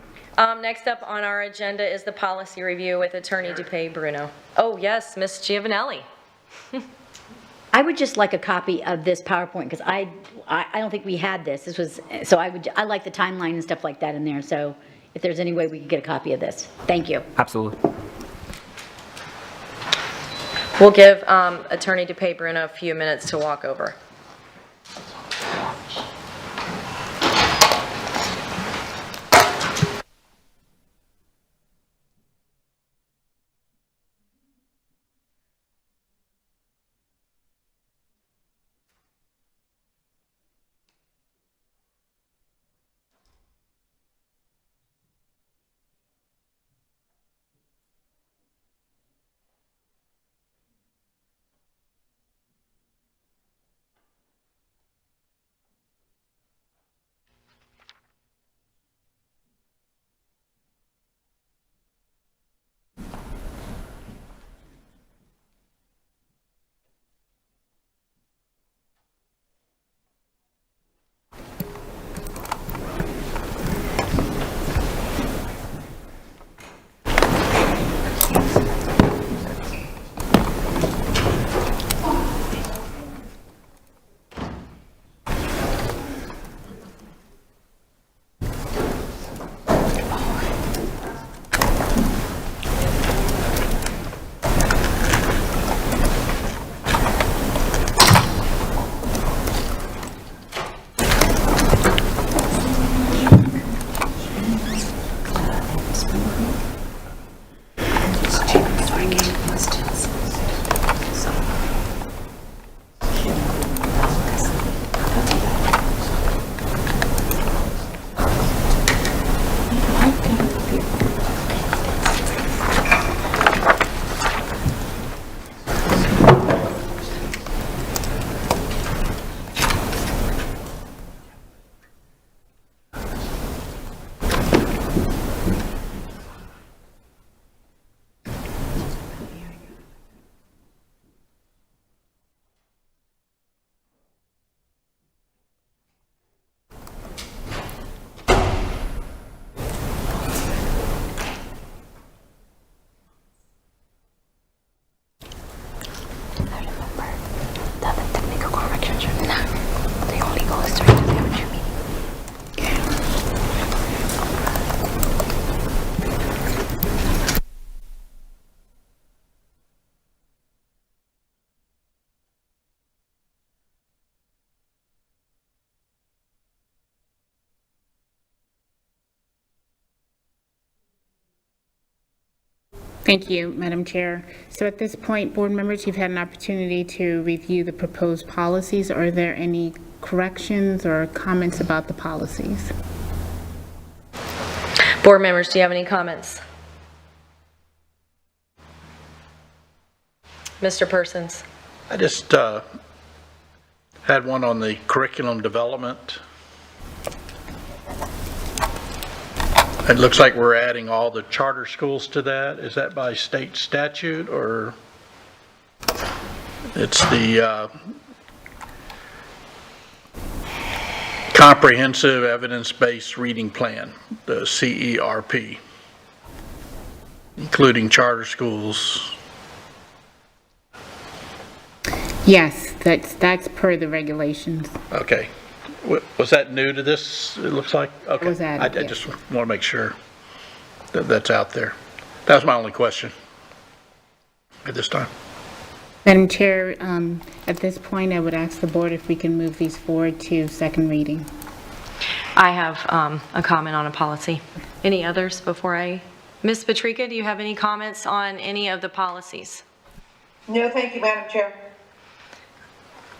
B: Next up on our agenda is the policy review with Attorney DePay Bruno. Oh, yes, Ms. Giovanelli.
I: I would just like a copy of this PowerPoint, because I don't think we had this. This was, so I like the timeline and stuff like that in there. So if there's any way we could get a copy of this. Thank you.
F: Absolutely.
B: We'll give Attorney DePay Bruno a few minutes to walk over. questions.
L: Thank you, Madam Chair. So at this point, board members, you've had an opportunity to review the proposed policies. Are there any corrections or comments about the policies?
B: Board members, do you have any comments? Mr. Persons?
H: I just had one on the curriculum development. It looks like we're adding all the charter schools to that. Is that by state statute, or it's the Comprehensive Evidence-Based Reading Plan, the CERP, including charter schools?
L: Yes, that's per the regulations.
H: Okay. Was that new to this, it looks like? Okay.
L: was added,
H: I
L: yes.
H: just want to make sure that that's out there. That was my only question at this time.
L: Madam Chair, at this point, I would ask the board if we can move these forward to second reading.
B: I have a comment on a policy. Any others before I? Ms. Patrica, do you have any comments on any of the policies?
K: No, thank you, Madam Chair.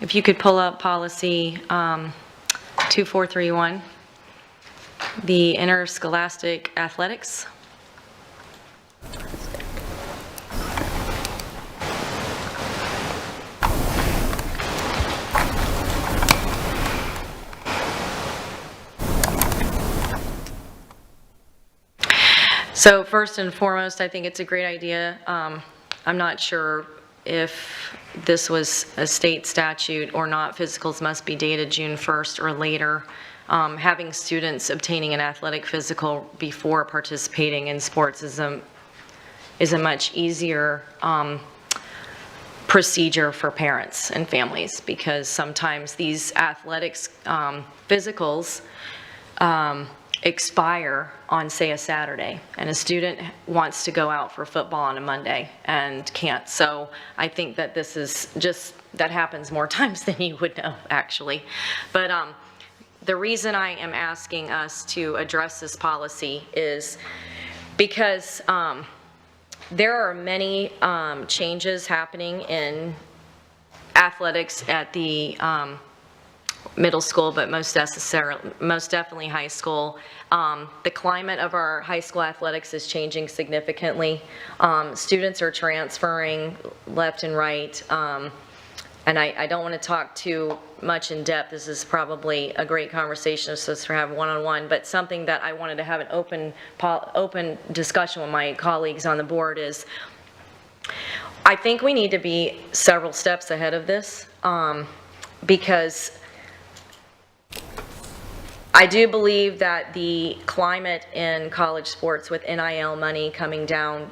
B: If you could pull up policy 2431, the interscholastic athletics. So first and foremost, I think it's a great idea. I'm not sure if this was a state statute or not. Physicals must be dated June 1st or later. Having students obtaining an athletic physical before participating in sports is a much easier procedure for parents and families, because sometimes these athletics physicals expire on, say, a Saturday, and a student wants to go out for football on a Monday and can't. So I think that this is just, that happens more times than you would know, actually. But the reason I am asking us to address this policy is because there are many changes happening in athletics at the middle school, but most definitely high school. The climate of our high school athletics is changing significantly. Students are transferring left and right. And I don't want to talk too much in depth. This is probably a great conversation so to have one-on-one, but something that I wanted to have an open discussion with my colleagues on the board is, I think we need to be several steps ahead of this, because I do believe that the climate in college sports with NIL money coming down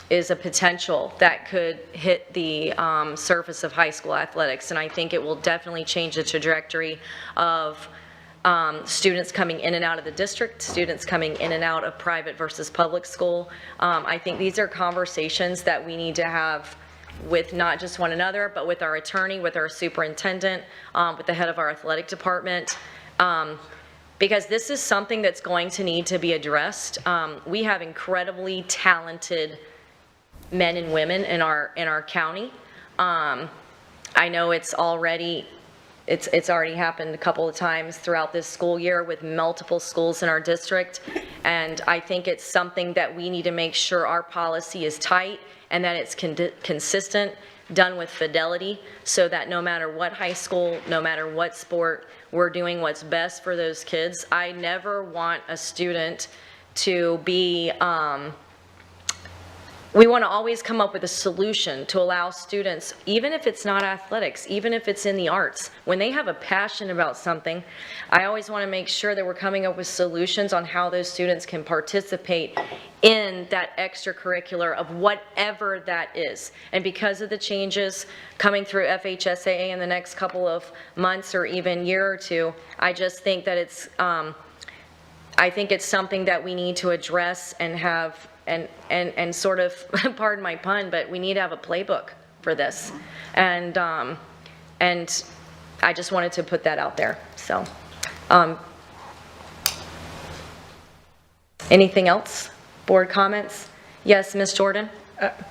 B: is a potential that could hit the surface of high school athletics, and I think it will definitely change the trajectory of students coming in and out of the district, students coming in and out of private versus public school. I think these are conversations that we need to have with not just one another, but with our attorney, with our superintendent, with the head of our athletic department, because this is something that's going to need to be addressed. We have incredibly talented men and women in our county. I know it's already happened a couple of times throughout this school year with multiple schools in our district, and I think it's something that we need to make sure our policy is tight and that it's consistent, done with fidelity, so that no matter what high school, no matter what sport, we're doing what's best for those kids. I never want a student to be, we want to always come up with a solution to allow students, even if it's not athletics, even if it's in the arts, when they have a passion about something, I always want to make sure that we're coming up with solutions on how those students can participate in that extracurricular of whatever that is. And because of the changes coming through FHSAA in the next couple of months or even year or two, I just think that I think it's something that we need to address and have and sort of, pardon my pun, but we need to have a playbook for this. And I just wanted to put that out there. So, anything else? Board comments? Yes, Ms. Jordan?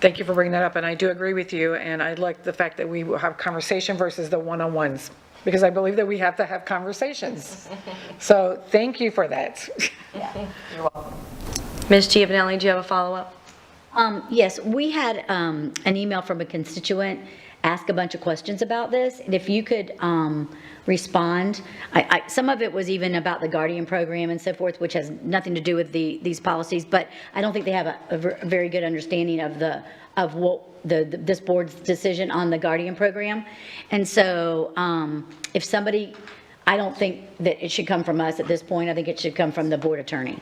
D: Thank you for bringing that up, and I do agree with you, and I like the fact that we will have conversation versus the one-on-ones, because I believe that we have to have conversations. So thank you for that.
B: You're welcome. Ms. Giovanelli, do you have a follow-up?
I: Yes, we had an email from a constituent ask a bunch of questions about this, and if you could respond. Some of it was even about the Guardian program and so forth, which has nothing to do with these policies, but I don't think they have a very good understanding of what this board's decision on the Guardian program. And so if somebody, I don't think that it should come from us at this point. I think it should come from the board attorney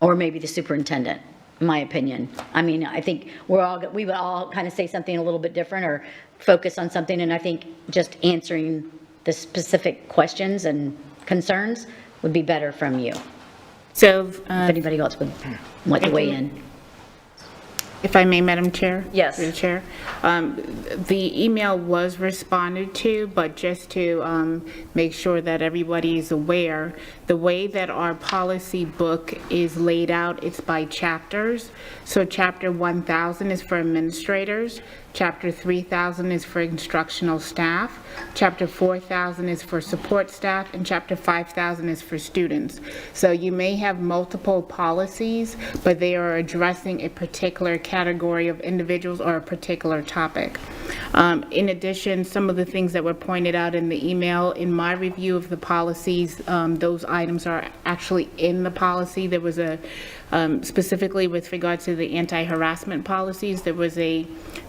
I: or maybe the superintendent, in my opinion. I mean, I think we would all kind of say something a little bit different or focus on something, and I think just answering the specific questions and concerns would be better from you.
L: So,
I: if anybody else would like to weigh in.
L: If I may, Madam Chair?
B: Yes.
L: Through the Chair. The email was responded to, but just to make sure that everybody is aware, the way that our policy book is laid out, it's by chapters. So Chapter 1000 is for administrators, Chapter 3000 is for instructional staff, Chapter 4000 is for support staff, and Chapter 5000 is for students. So you may have multiple policies, but they are addressing a particular category of individuals or a particular topic. In addition, some of the things that were pointed out in the email, in my review of the policies, those items are actually in the policy. There was a, specifically with regard to the anti-harassment policies, there was a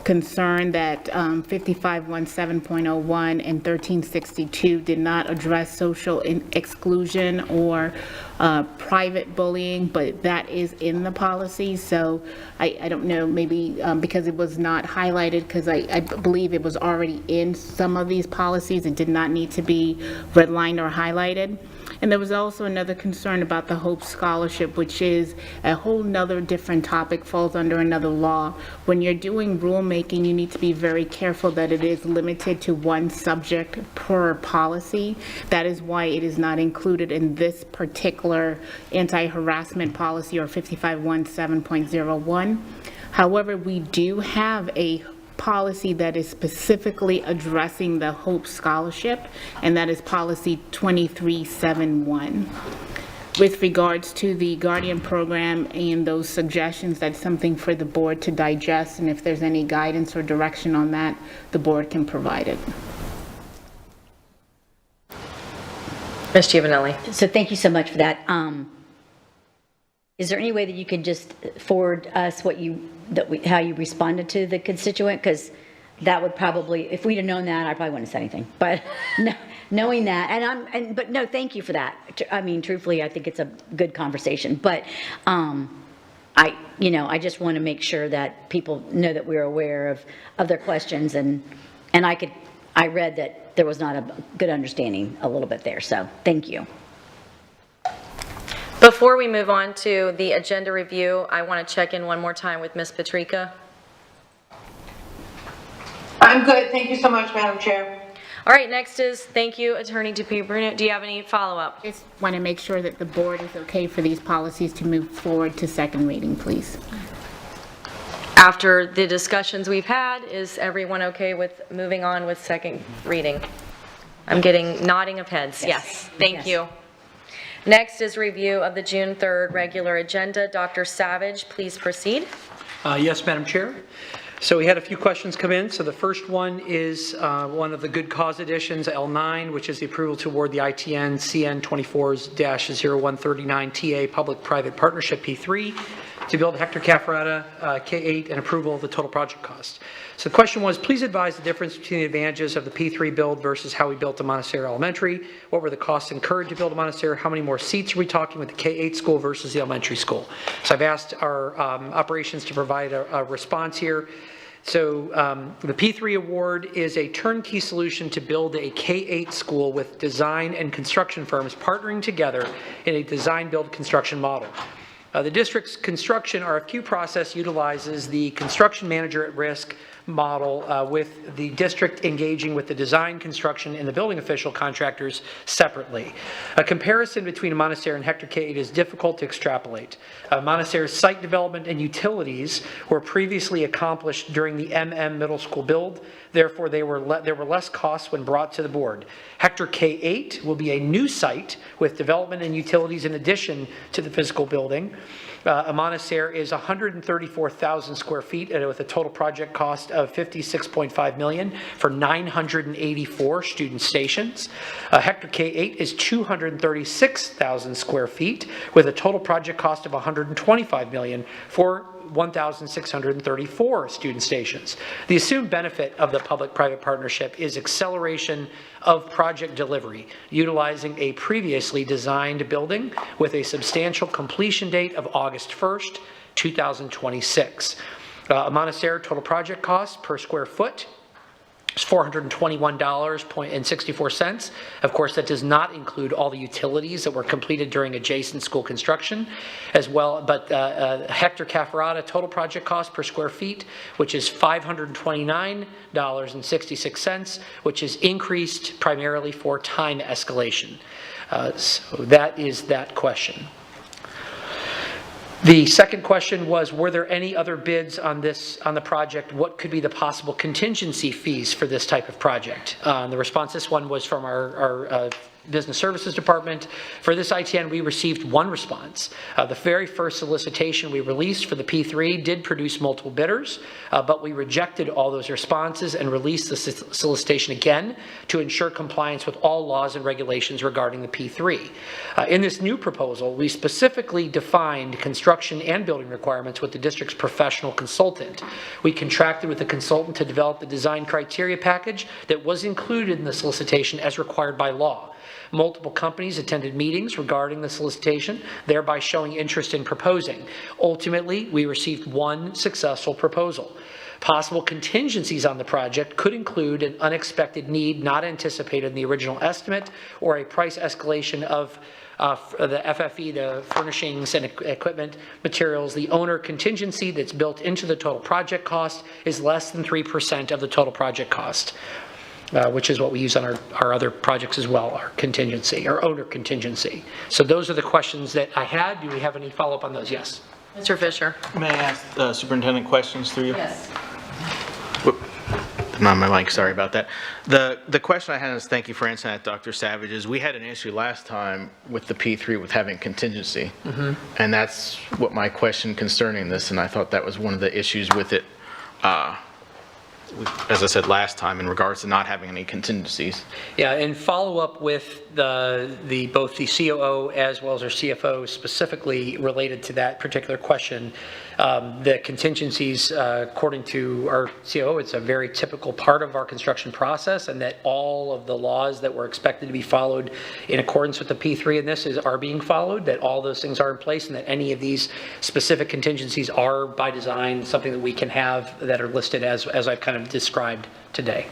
L: concern that 5517.01 and 1362 did not address social exclusion or private bullying, but that is in the policy. So I don't know, maybe because it was not highlighted, because I believe it was already in some of these policies, it did not need to be redlined or highlighted. And there was also another concern about the Hope Scholarship, which is a whole nother different topic, falls under another law. When you're doing rulemaking, you need to be very careful that it is limited to one subject per policy. That is why it is not included in this particular anti-harassment policy or 5517.01. However, we do have a policy that is specifically addressing the Hope Scholarship, and that is policy 2371. With regards to the Guardian program and those suggestions, that's something for the board to digest, and if there's any guidance or direction on that, the board can provide it.
B: Ms. Giovanelli.
I: So thank you so much for that. Is there any way that you could just forward us how you responded to the constituent? Because that would probably, if we'd have known that, I probably wouldn't have said anything. But no, knowing that, but no, thank you for that. I mean, truthfully, I think it's a good conversation. But I just want to make sure that people know that we're aware of their questions, and I read that there was not a good understanding a little bit there. So thank you.
B: Before we move on to the agenda review, I want to check in one more time with Ms. Patrica.
K: I'm good. Thank you so much, Madam Chair.
B: All right, next is, thank you, Attorney DePbruno. Do you have any follow-up?
L: Just want to make sure that the board is okay for these policies to move forward to second reading, please.
B: After the discussions we've had, is everyone okay with moving on with second reading? I'm getting nodding of heads, yes. Thank you. Next is review of the June 3rd regular agenda. Dr. Savage, please proceed.
A: Yes, Madam Chair. So we had a few questions come in. So the first one is one of the good cause additions, L9, which is the approval to award the ITN CN 24-0139 TA Public-Private Partnership P3 to build Hector Cafferata K8 and approval of the total project cost. So the question was, please advise the difference between the advantages of the P3 build versus how we built the Montessori Elementary. What were the costs incurred to build a Montessori? How many more seats are we talking with the K8 school versus the elementary school? So I've asked our operations to provide a response here. So the P3 award is a turnkey solution to build a K8 school with design and construction firms partnering together in a design-build construction model. The district's construction RFQ process utilizes the construction manager at risk model with the district engaging with the design, construction, and the building official contractors separately. A comparison between Montessori and Hector K8 is difficult to extrapolate. Montessori's site development and utilities were previously accomplished during the middle school build. Therefore, there were less costs when brought to the board. Hector K8 will be a new site with development and utilities in addition to the physical building. A Montessori is 134,000 square feet with a total project cost of $56.5 million for 984 student stations. Hector K8 is 236,000 square feet with a total project cost of $125 million for 1,634 student stations. The assumed benefit of the public-private partnership is acceleration of project delivery, utilizing a previously designed building with a substantial completion date of August 1st, 2026. A Montessori total project cost per square foot is $421.64. Of course, that does not include all the utilities that were completed during adjacent school construction as well, but Hector Cafferata total project cost per square feet, which is $529.66, which is increased primarily for time escalation. So that is that question. The second question was, were there any other bids on the project? What could be the possible contingency fees for this type of project? The response, this one was from our Business Services Department. For this ITN, we received one response. The very first solicitation we released for the P3 did produce multiple bidders, but we rejected all those responses and released the solicitation again to ensure compliance with all laws and regulations regarding the P3. In this new proposal, we specifically defined construction and building requirements with the district's professional consultant. We contracted with the consultant to develop the design criteria package that was included in the solicitation as required by law. Multiple companies attended meetings regarding the solicitation, thereby showing interest in proposing. Ultimately, we received one successful proposal. Possible contingencies on the project could include an unexpected need not anticipated in the original estimate or a price escalation of the FFE, the furnishings and equipment materials. The owner contingency that's built into the total project cost is less than 3% of the total project cost. Which is what we use on our other projects as well, our contingency, our owner contingency. So those are the questions that I had. Do we have any follow-up on those? Yes.
B: Mr. Fisher.
J: May I ask Superintendent questions through you?
B: Yes.
J: Whoop. I'm on my mic, sorry about that. The question I had is, thank you for answering that, Dr. Savage, is we had an issue last time with the P3 with having contingency. Mm-hmm. And that's what my question concerning this, and I thought that was one of the issues with it. As I said last time, in regards to not having any contingencies.
A: Yeah, and follow up with both the COO as well as our CFO specifically related to that particular question. The contingencies, according to our COO, it's a very typical part of our construction process, and that all of the laws that were expected to be followed in accordance with the P3 in this are being followed, that all those things are in place, and that any of these specific contingencies are by design something that we can have that are listed as I've kind of described today.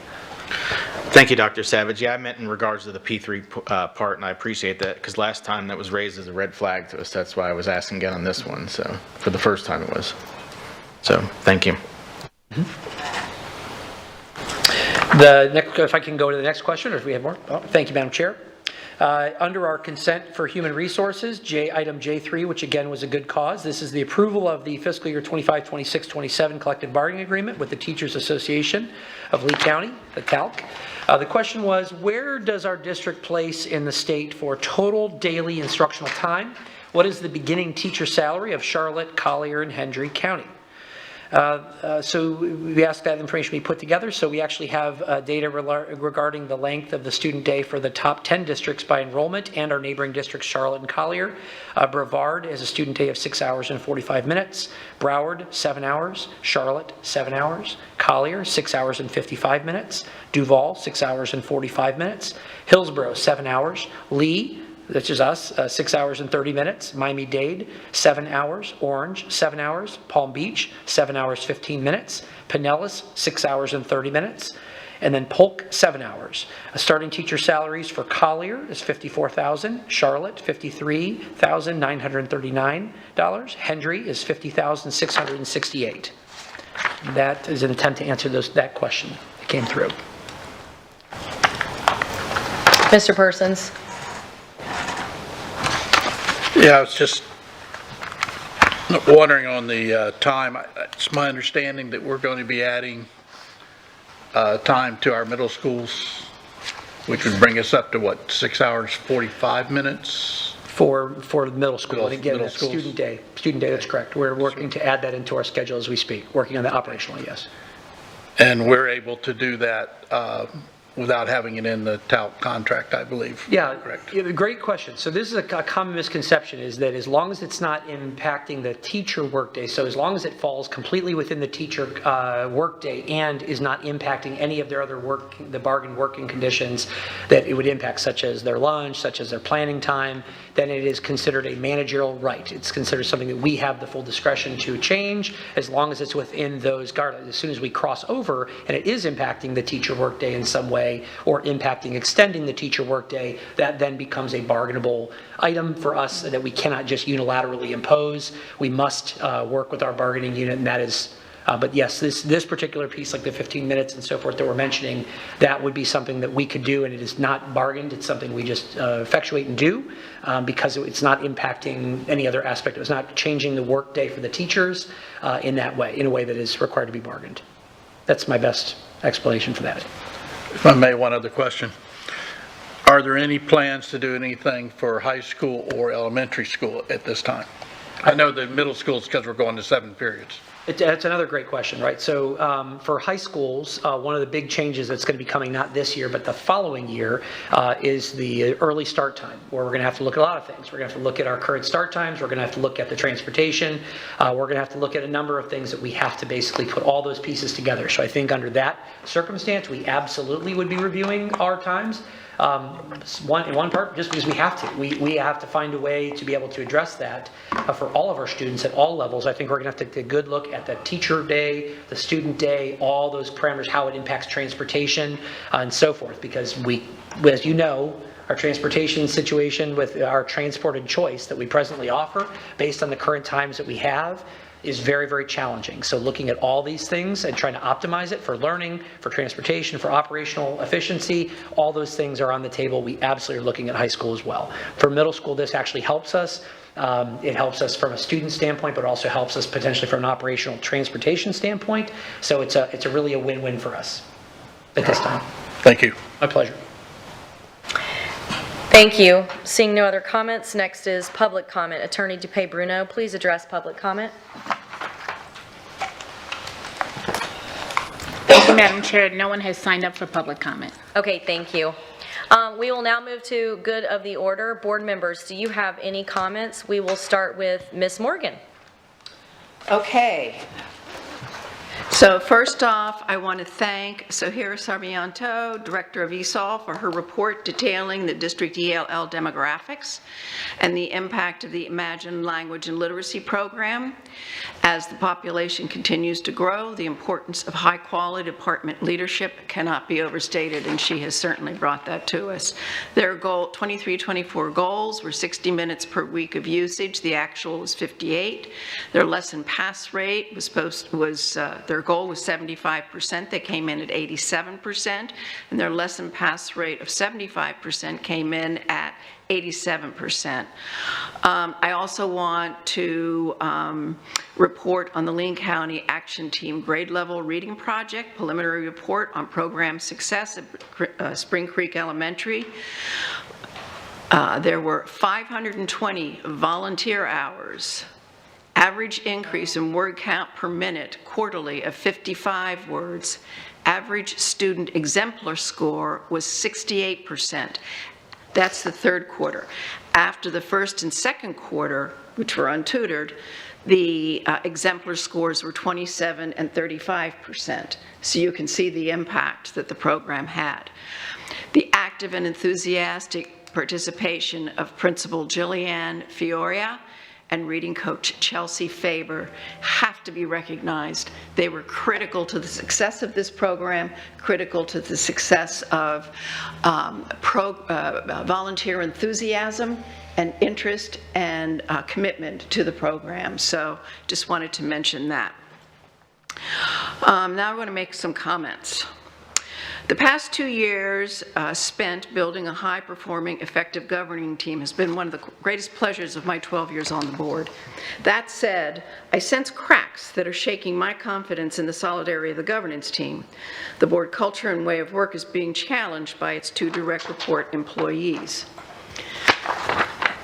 J: Thank you, Dr. Savage. Yeah, I meant in regards to the P3 part, and I appreciate that, because last time that was raised as a red flag to us. That's why I was asking again on this one, so, for the first time it was. So, thank you.
A: The next, if I can go to the next question, or if we have more. Oh, thank you, Madam Chair. Under our consent for human resources, item J3, which again was a good cause, this is the approval of the fiscal year 25, 26, 27 collective bargaining agreement with the Teachers Association of Lee County, the TALC. The question was, where does our district place in the state for total daily instructional time? What is the beginning teacher salary of Charlotte, Collier, and Hendry County? So we asked that information be put together. So we actually have data regarding the length of the student day for the top 10 districts by enrollment and our neighboring districts, Charlotte and Collier. Brevard is a student day of 6 hours and 45 minutes. Broward, 7 hours. Charlotte, 7 hours. Collier, 6 hours and 55 minutes. Duval, 6 hours and 45 minutes. Hillsborough, 7 hours. Lee, which is us, 6 hours and 30 minutes. Miami-Dade, 7 hours. Orange, 7 hours. Palm Beach, 7 hours, 15 minutes. Pinellas, 6 hours and 30 minutes. And then Polk, 7 hours. Starting teacher salaries for Collier is $54,000. Charlotte, $53,939. Hendry is $50,668. That is an attempt to answer that question that came through.
B: Mr. Persons.
H: Yeah, I was just wondering on the time. It's my understanding that we're going to be adding time to our middle schools, which would bring us up to what, 6 hours, 45 minutes?
A: For middle school, and again,
H: Middle
A: that's
H: schools.
A: student day, that's correct. We're working to add that into our schedule as we speak, working on that operationally, yes.
H: And we're able to do that without having it in the TALC contract, I believe.
A: Yeah,
H: Correct.
A: great question. So this is a common misconception, is that as long as it's not impacting the teacher workday, so as long as it falls completely within the teacher workday and is not impacting any of their other the bargain working conditions that it would impact, such as their lunch, such as their planning time, then it is considered a managerial right. It's considered something that we have the full discretion to change as long as it's within those guidelines. As soon as we cross over and it is impacting the teacher workday in some way, or impacting extending the teacher workday, that then becomes a bargainable item for us that we cannot just unilaterally impose. We must work with our bargaining unit, and that is, but yes, this particular piece, like the 15 minutes and so forth that we're mentioning, that would be something that we could do, and it is not bargained. It's something we just effectuate and do because it's not impacting any other aspect. It's not changing the workday for the teachers in that way, in a way that is required to be bargained. That's my best explanation for that.
H: If I may, one other question. Are there any plans to do anything for high school or elementary school at this time? I know the middle schools, because we're going to 7 periods.
A: That's another great question, right? So for high schools, one of the big changes that's going to be coming not this year, but the following year is the early start time, where we're going to have to look at a lot of things. We're going to have to look at our current start times. We're going to have to look at the transportation. We're going to have to look at a number of things that we have to basically put all those pieces together. So I think under that circumstance, we absolutely would be reviewing our times. In one part, just because we have to. We have to find a way to be able to address that for all of our students at all levels. I think we're going to have to take a good look at the teacher day, the student day, all those parameters, how it impacts transportation, and so forth. Because we, as you know, our transportation situation with our transported choice that we presently offer, based on the current times that we have, is very, very challenging. So looking at all these things and trying to optimize it for learning, for transportation, for operational efficiency, all those things are on the table. We absolutely are looking at high school as well. For middle school, this actually helps us. It helps us from a student standpoint, but also helps us potentially from an operational transportation standpoint. So it's a really a win-win for us at this time.
H: Thank you.
A: My pleasure.
B: Thank you. Seeing no other comments, next is public comment. Attorney DePay Bruno, please address public comment.
L: Thank you, Madam Chair. No one has signed up for public comment.
B: Okay, thank you. We will now move to good of the order. Board members, do you have any comments? We will start with Ms. Morgan.
C: Okay. So first off, I want to thank Sohira Sarmiento, Director of ESOL, for her report detailing the district ELL demographics and the impact of the Imagine Language and Literacy Program. As the population continues to grow, the importance of high-quality department leadership cannot be overstated, and she has certainly brought that to us. Their 23-24 goals were 60 minutes per week of usage. The actual was 58. Their lesson pass rate was their goal was 75%. They came in at 87%, and their lesson pass rate of 75% came in at 87%. I also want to report on the Lee County Action Team grade level reading project, preliminary report on program success at Spring Creek Elementary. There were 520 volunteer hours, average increase in word count per minute quarterly of 55 words. Average student exemplar score was 68%. That's the third quarter. After the first and second quarter, which were untutored, the exemplar scores were 27 and 35%. So you can see the impact that the program had. The active and enthusiastic participation of Principal Jillian Fioria and reading coach Chelsea Faber have to be recognized. They were critical to the success of this program, critical to the success of volunteer enthusiasm and interest and commitment to the program. So just wanted to mention that. Now I'm going to make some comments. The past 2 years spent building a high-performing, effective governing team has been one of the greatest pleasures of my 12 years on the board. That said, I sense cracks that are shaking my confidence in the solidarity of the governance team. The board culture and way of work is being challenged by its 2 direct report employees.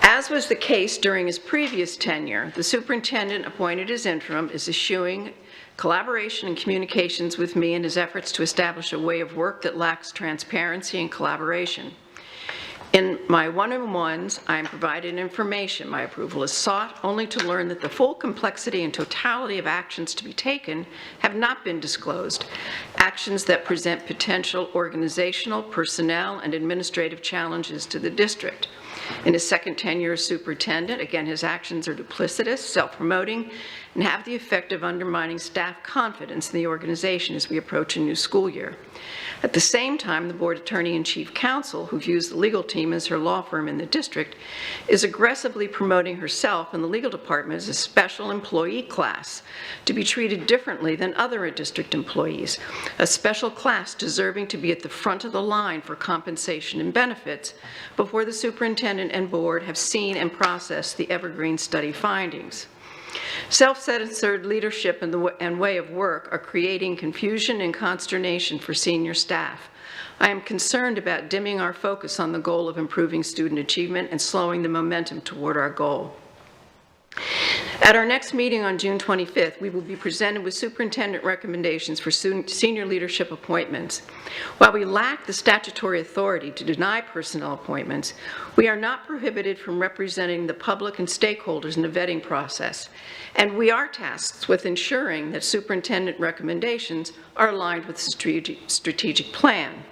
C: As was the case during his previous tenure, the superintendent appointed as interim is eschewing collaboration and communications with me in his efforts to establish a way of work that lacks transparency and collaboration. In my one-on-ones, I am provided information. My approval is sought only to learn that the full complexity and totality of actions to be taken have not been disclosed. Actions that present potential organizational, personnel, and administrative challenges to the district. In his second tenure as superintendent, again, his actions are duplicitous, self-promoting, and have the effect of undermining staff confidence in the organization as we approach a new school year. At the same time, the board attorney and chief counsel, who views the legal team as her law firm in the district, is aggressively promoting herself and the legal department as a special employee class to be treated differently than other district employees, a special class deserving to be at the front of the line for compensation and benefits before the superintendent and board have seen and processed the Evergreen study findings. Self-centered leadership and way of work are creating confusion and consternation for senior staff. I am concerned about dimming our focus on the goal of improving student achievement and slowing the momentum toward our goal. At our next meeting on June 25th, we will be presented with superintendent recommendations for senior leadership appointments. While we lack the statutory authority to deny personnel appointments, we are not prohibited from representing the public and stakeholders in the vetting process, and we are tasked with ensuring that superintendent recommendations are aligned with the strategic plan.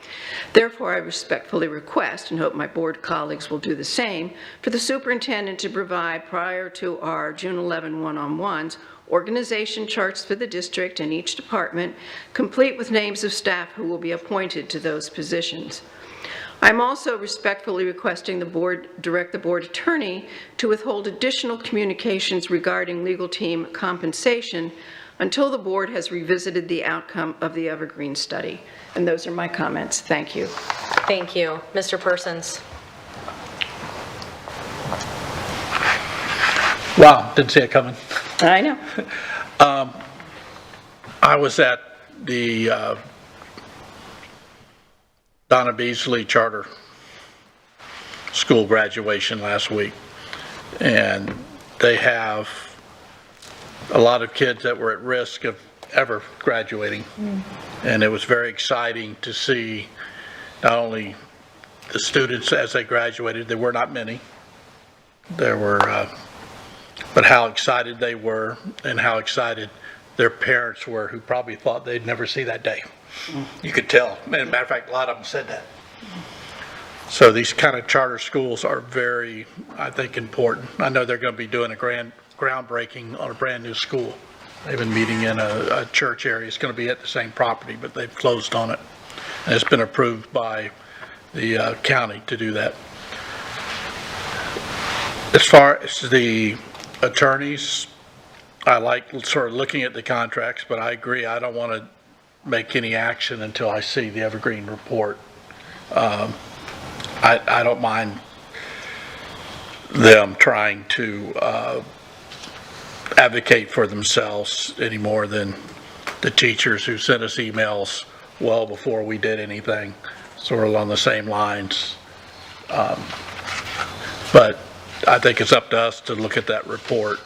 C: Therefore, I respectfully request, and hope my board colleagues will do the same, for the superintendent to provide, prior to our June 11 one-on-ones, organization charts for the district and each department, complete with names of staff who will be appointed to those positions. I'm also respectfully requesting the board direct the board attorney to withhold additional communications regarding legal team compensation until the board has revisited the outcome of the Evergreen study. And those are my comments. Thank you.
B: Thank you. Mr. Persons.
H: Wow, didn't see it coming.
C: I know.
H: I was at the Donna Beasley Charter School graduation last week, and they have a lot of kids that were at risk of ever graduating. And it was very exciting to see not only the students as they graduated, there were not many, there were, but how excited they were and how excited their parents were, who probably thought they'd never see that day. You could tell. As a matter of fact, a lot of them said that. So these kind of charter schools are very, I think, important. I know they're going to be doing a groundbreaking on a brand new school. They've been meeting in a church area. It's going to be at the same property, but they've closed on it. And it's been approved by the county to do that. As far as the attorneys, I like sort of looking at the contracts, but I agree, I don't want to make any action until I see the Evergreen report. I don't mind them trying to advocate for themselves any more than the teachers who sent us emails well before we did anything, sort of on the same lines. But I think it's up to us to look at that report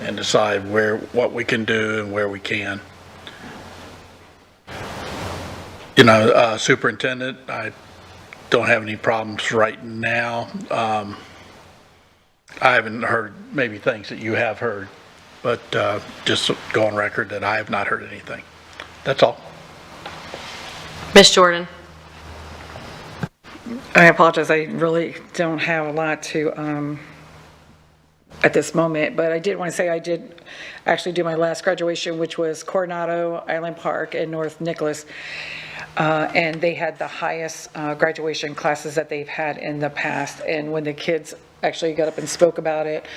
H: and decide what we can do and where we can. You know, superintendent, I don't have any problems right now. I haven't heard maybe things that you have heard, but just go on record that I have not heard anything. That's all.
B: Ms. Jordan?
D: I apologize, I really don't have a lot to, at this moment, but I did want to say I did actually do my last graduation, which was Coronado, Island Park, and North Nicholas. And they had the highest graduation classes that they've had in the past. And when the kids actually got up and spoke about it,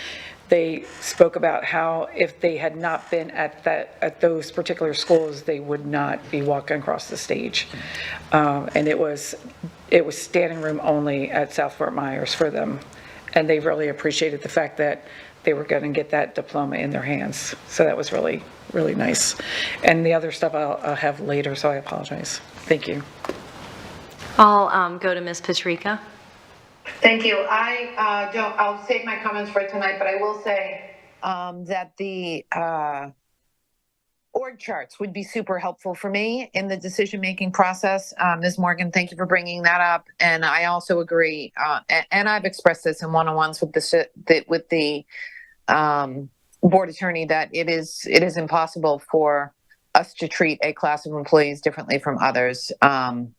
D: they spoke about how if they had not been at those particular schools, they would not be walking across the stage. And it was standing room only at South Fort Myers for them. And they really appreciated the fact that they were going to get that diploma in their hands. So that was really, really nice. And the other stuff I'll have later, so I apologize. Thank you.
B: I'll go to Ms. Patrica.
K: Thank you. I'll save my comments for tonight, but I will say that the org charts would be super helpful for me in the decision-making process. Ms. Morgan, thank you for bringing that up. And I also agree, and I've expressed this in one-on-ones with the board attorney, that it is impossible for us to treat a class of employees differently from others. And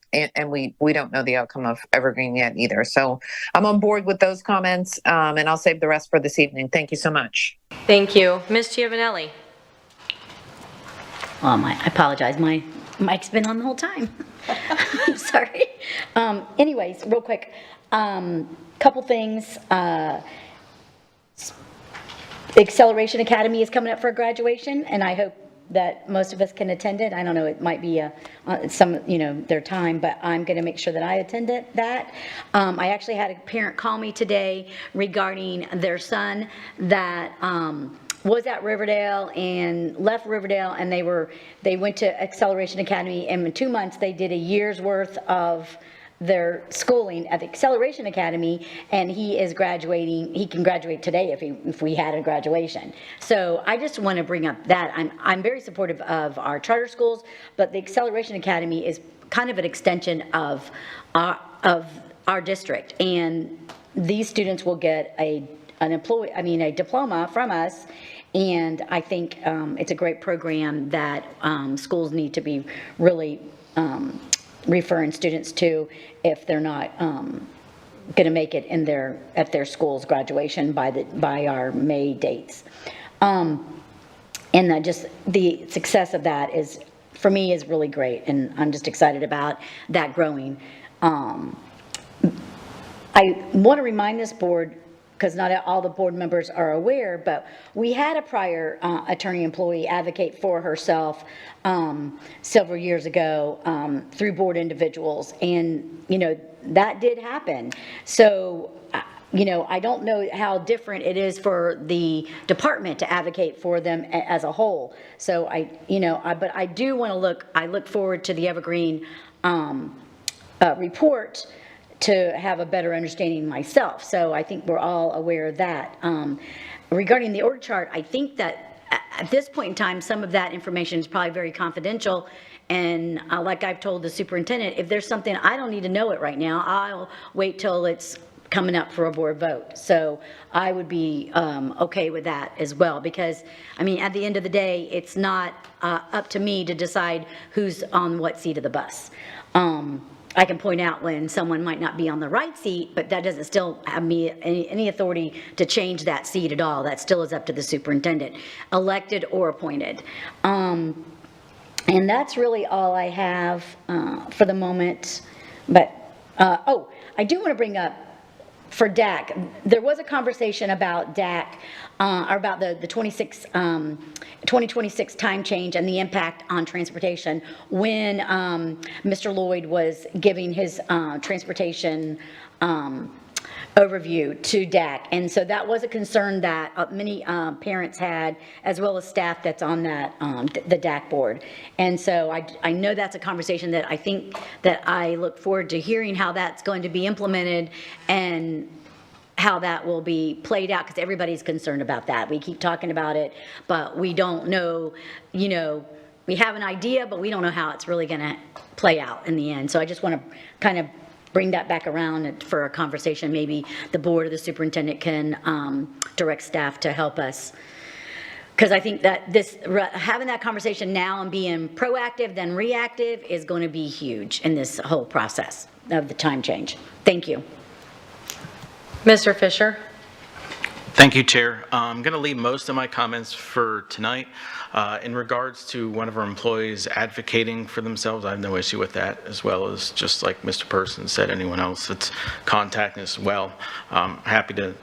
K: we don't know the outcome of Evergreen yet either. So I'm on board with those comments, and I'll save the rest for this evening. Thank you so much.
B: Thank you. Ms. Giovanelli?
I: I apologize, my mic's been on the whole time. I'm sorry. Anyways, real quick, couple things. Acceleration Academy is coming up for graduation, and I hope that most of us can attend it. I don't know, it might be their time, but I'm going to make sure that I attend that. I actually had a parent call me today regarding their son that was at Riverdale and left Riverdale, and they went to Acceleration Academy, and in 2 months they did a year's worth of their schooling at the Acceleration Academy, and he is graduating. He can graduate today if we had a graduation. So I just want to bring up that I'm very supportive of our charter schools, but the Acceleration Academy is kind of an extension of our district, and these students will get a diploma from us. And I think it's a great program that schools need to be really referring students to if they're not going to make it at their school's graduation by our May dates. And just the success of that for me is really great, and I'm just excited about that growing. I want to remind this board, because not all the board members are aware, but we had a prior attorney employee advocate for herself several years ago through board individuals, and that did happen. So I don't know how different it is for the department to advocate for them as a whole. So but I do want to I look forward to the Evergreen report to have a better understanding myself. So I think we're all aware of that. Regarding the org chart, I think that at this point in time, some of that information is probably very confidential. And like I've told the superintendent, if there's something I don't need to know it right now, I'll wait till it's coming up for a board vote. So I would be okay with that as well, because at the end of the day, it's not up to me to decide who's on what seat of the bus. I can point out when someone might not be on the right seat, but that doesn't still have me any authority to change that seat at all. That still is up to the superintendent, elected or appointed. And that's really all I have for the moment. But, I do want to bring up for DAC, there was a conversation about DAC, or about the 2026 time change and the impact on transportation when Mr. Lloyd was giving his transportation overview to DAC. And so that was a concern that many parents had, as well as staff that's on that the DAC board. And so I know that's a conversation that I think that I look forward to hearing how that's going to be implemented and how that will be played out, because everybody's concerned about that. We keep talking about it, but we don't know, you know, we have an idea, but we don't know how it's really going to play out in the end. So I just want to kind of bring that back around for a conversation. Maybe the board or the superintendent can direct staff to help us. Because I think that having that conversation now and being proactive than reactive is going to be huge in this whole process of the time change. Thank you.
B: Mr. Fisher?
J: Thank you, Chair. I'm going to leave most of my comments for tonight. In regards to one of our employees advocating for themselves, I have no issue with that, as well as just like Mr. Person said, anyone else that's contacting us as well. Happy to,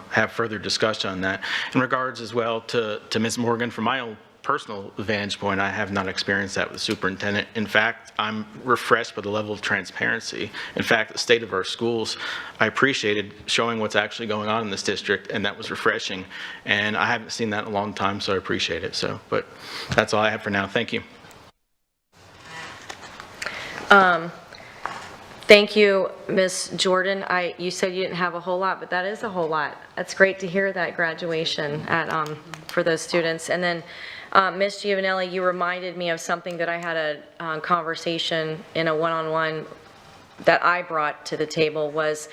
J: have further discussion on that. In regards as well to Ms. Morgan, from my own personal vantage point, I have not experienced that with the superintendent. In fact, I'm refreshed by the level of transparency. In fact, the state of our schools, I appreciated showing what's actually going on in this district, and that was refreshing. And I haven't seen that in a long time, so I appreciate it. But that's all I have for now. Thank you.
B: Thank you, Ms. Jordan. You said you didn't have a whole lot, but that is a whole lot. That's great to hear that graduation for those students. And then Ms. Giovanelli, you reminded me of something that I had a conversation in a one-on-one that I brought to the table was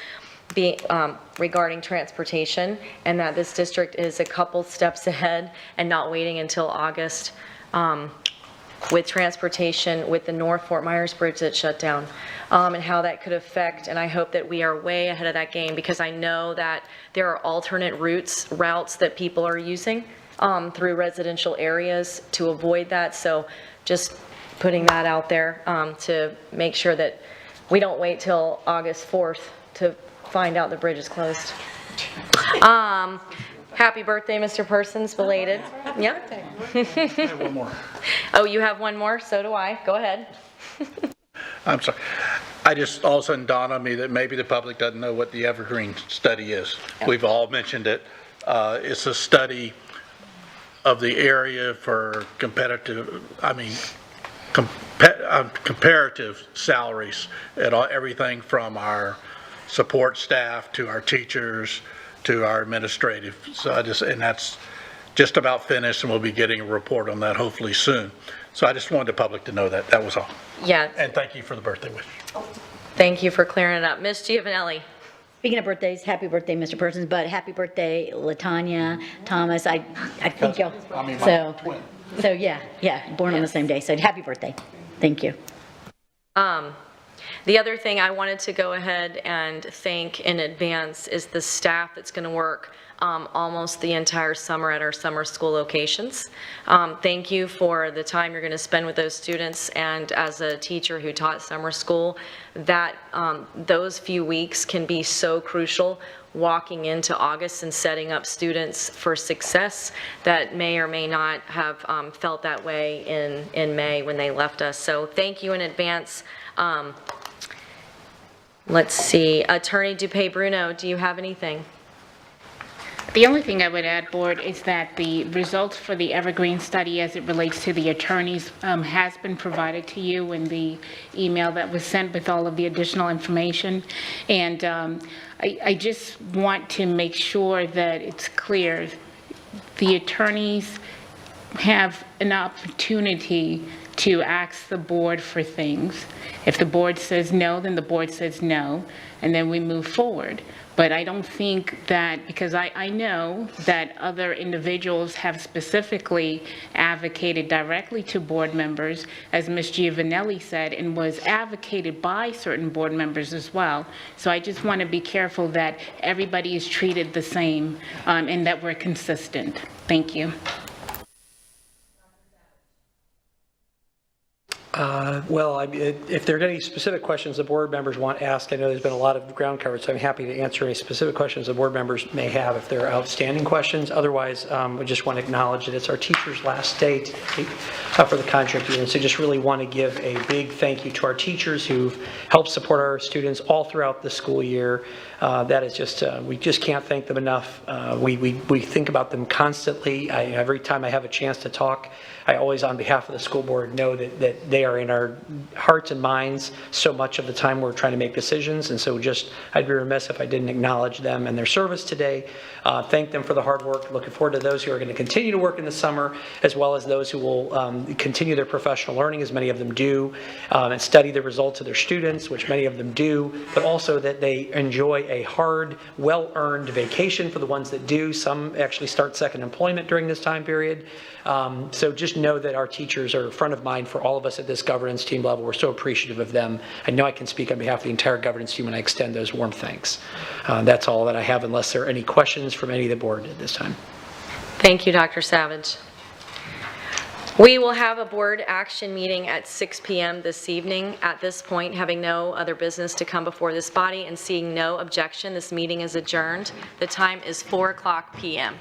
B: regarding transportation, and that this district is a couple steps ahead and not waiting until August with transportation with the North Fort Myers Bridge that shut down, and how that could affect, and I hope that we are way ahead of that game, because I know that there are alternate routes that people are using through residential areas to avoid that. So just putting that out there to make sure that we don't wait till August 4th to find out the bridge is closed. Happy birthday, Mr. Persons, belated. Yep.
H: I have one more.
B: Oh, you have one more? So do I. Go ahead.
H: I'm sorry. I just all of a sudden dawned on me that maybe the public doesn't know what the Evergreen study is. Yep. We've all mentioned it. It's a study of the area for comparative salaries at everything from our support staff to our teachers to our administrative. So and that's just about finished, and we'll be getting a report on that hopefully soon. So I just wanted the public to know that. That was all.
B: Yeah.
H: And thank you for the birthday wish.
B: Thank you for clearing it up. Ms. Giovanelli.
I: Speaking of birthdays, happy birthday, Mr. Persons, but happy birthday, LaTanya, Thomas. I think y'all. So yeah, born on the same day. So happy birthday. Thank you.
B: The other thing I wanted to go ahead and thank in advance is the staff that's going to work almost the entire summer at our summer school locations. Thank you for the time you're going to spend with those students, and as a teacher who taught summer school, that those few weeks can be so crucial walking into August and setting up students for success that may or may not have felt that way in May when they left us. So thank you in advance. Let's see, Attorney Dupay-Bruno, do you have anything?
L: The only thing I would add, Board, is that the results for the Evergreen study as it relates to the attorneys has been provided to you in the email that was sent with all of the additional information. And I just want to make sure that it's clear the attorneys have an opportunity to ask the board for things. If the board says no, then the board says no, and then we move forward. But I don't think that, because I know that other individuals have specifically advocated directly to board members, as Ms. Giovanelli said, and was advocated by certain board members as well. So I just want to be careful that everybody is treated the same and that we're consistent. Thank you.
A: Well, if there are any specific questions the board members want asked, I know there's been a lot of ground covered, so I'm happy to answer any specific questions the board members may have if they're outstanding questions. Otherwise, I just want to acknowledge that it's our teachers' last day today for the contract year. And so just really want to give a big thank you to our teachers who've helped support our students all throughout the school year. That is just, we just can't thank them enough. We think about them constantly. Every time I have a chance to talk, I always, on behalf of the school board, know that they are in our hearts and minds so much of the time we're trying to make decisions. And so just, I'd be remiss if I didn't acknowledge them and their service today. Thank them for the hard work. Looking forward to those who are going to continue to work in the summer, as well as those who will continue their professional learning, as many of them do, and study the results of their students, which many of them do, but also that they enjoy a hard, well-earned vacation for the ones that do. Some actually start second employment during this time period. So just know that our teachers are front of mind for all of us at this governance team level. We're so appreciative of them. I know I can speak on behalf of the entire governance team when I extend those warm thanks. That's all that I have, unless there are any questions from any of the board at this time.
B: Thank you, Dr. Savage. We will have a board action meeting at 6 p.m. this evening. At this point, having no other business to come before this body and seeing no objection, this meeting is adjourned. The time is 4:00 p.m.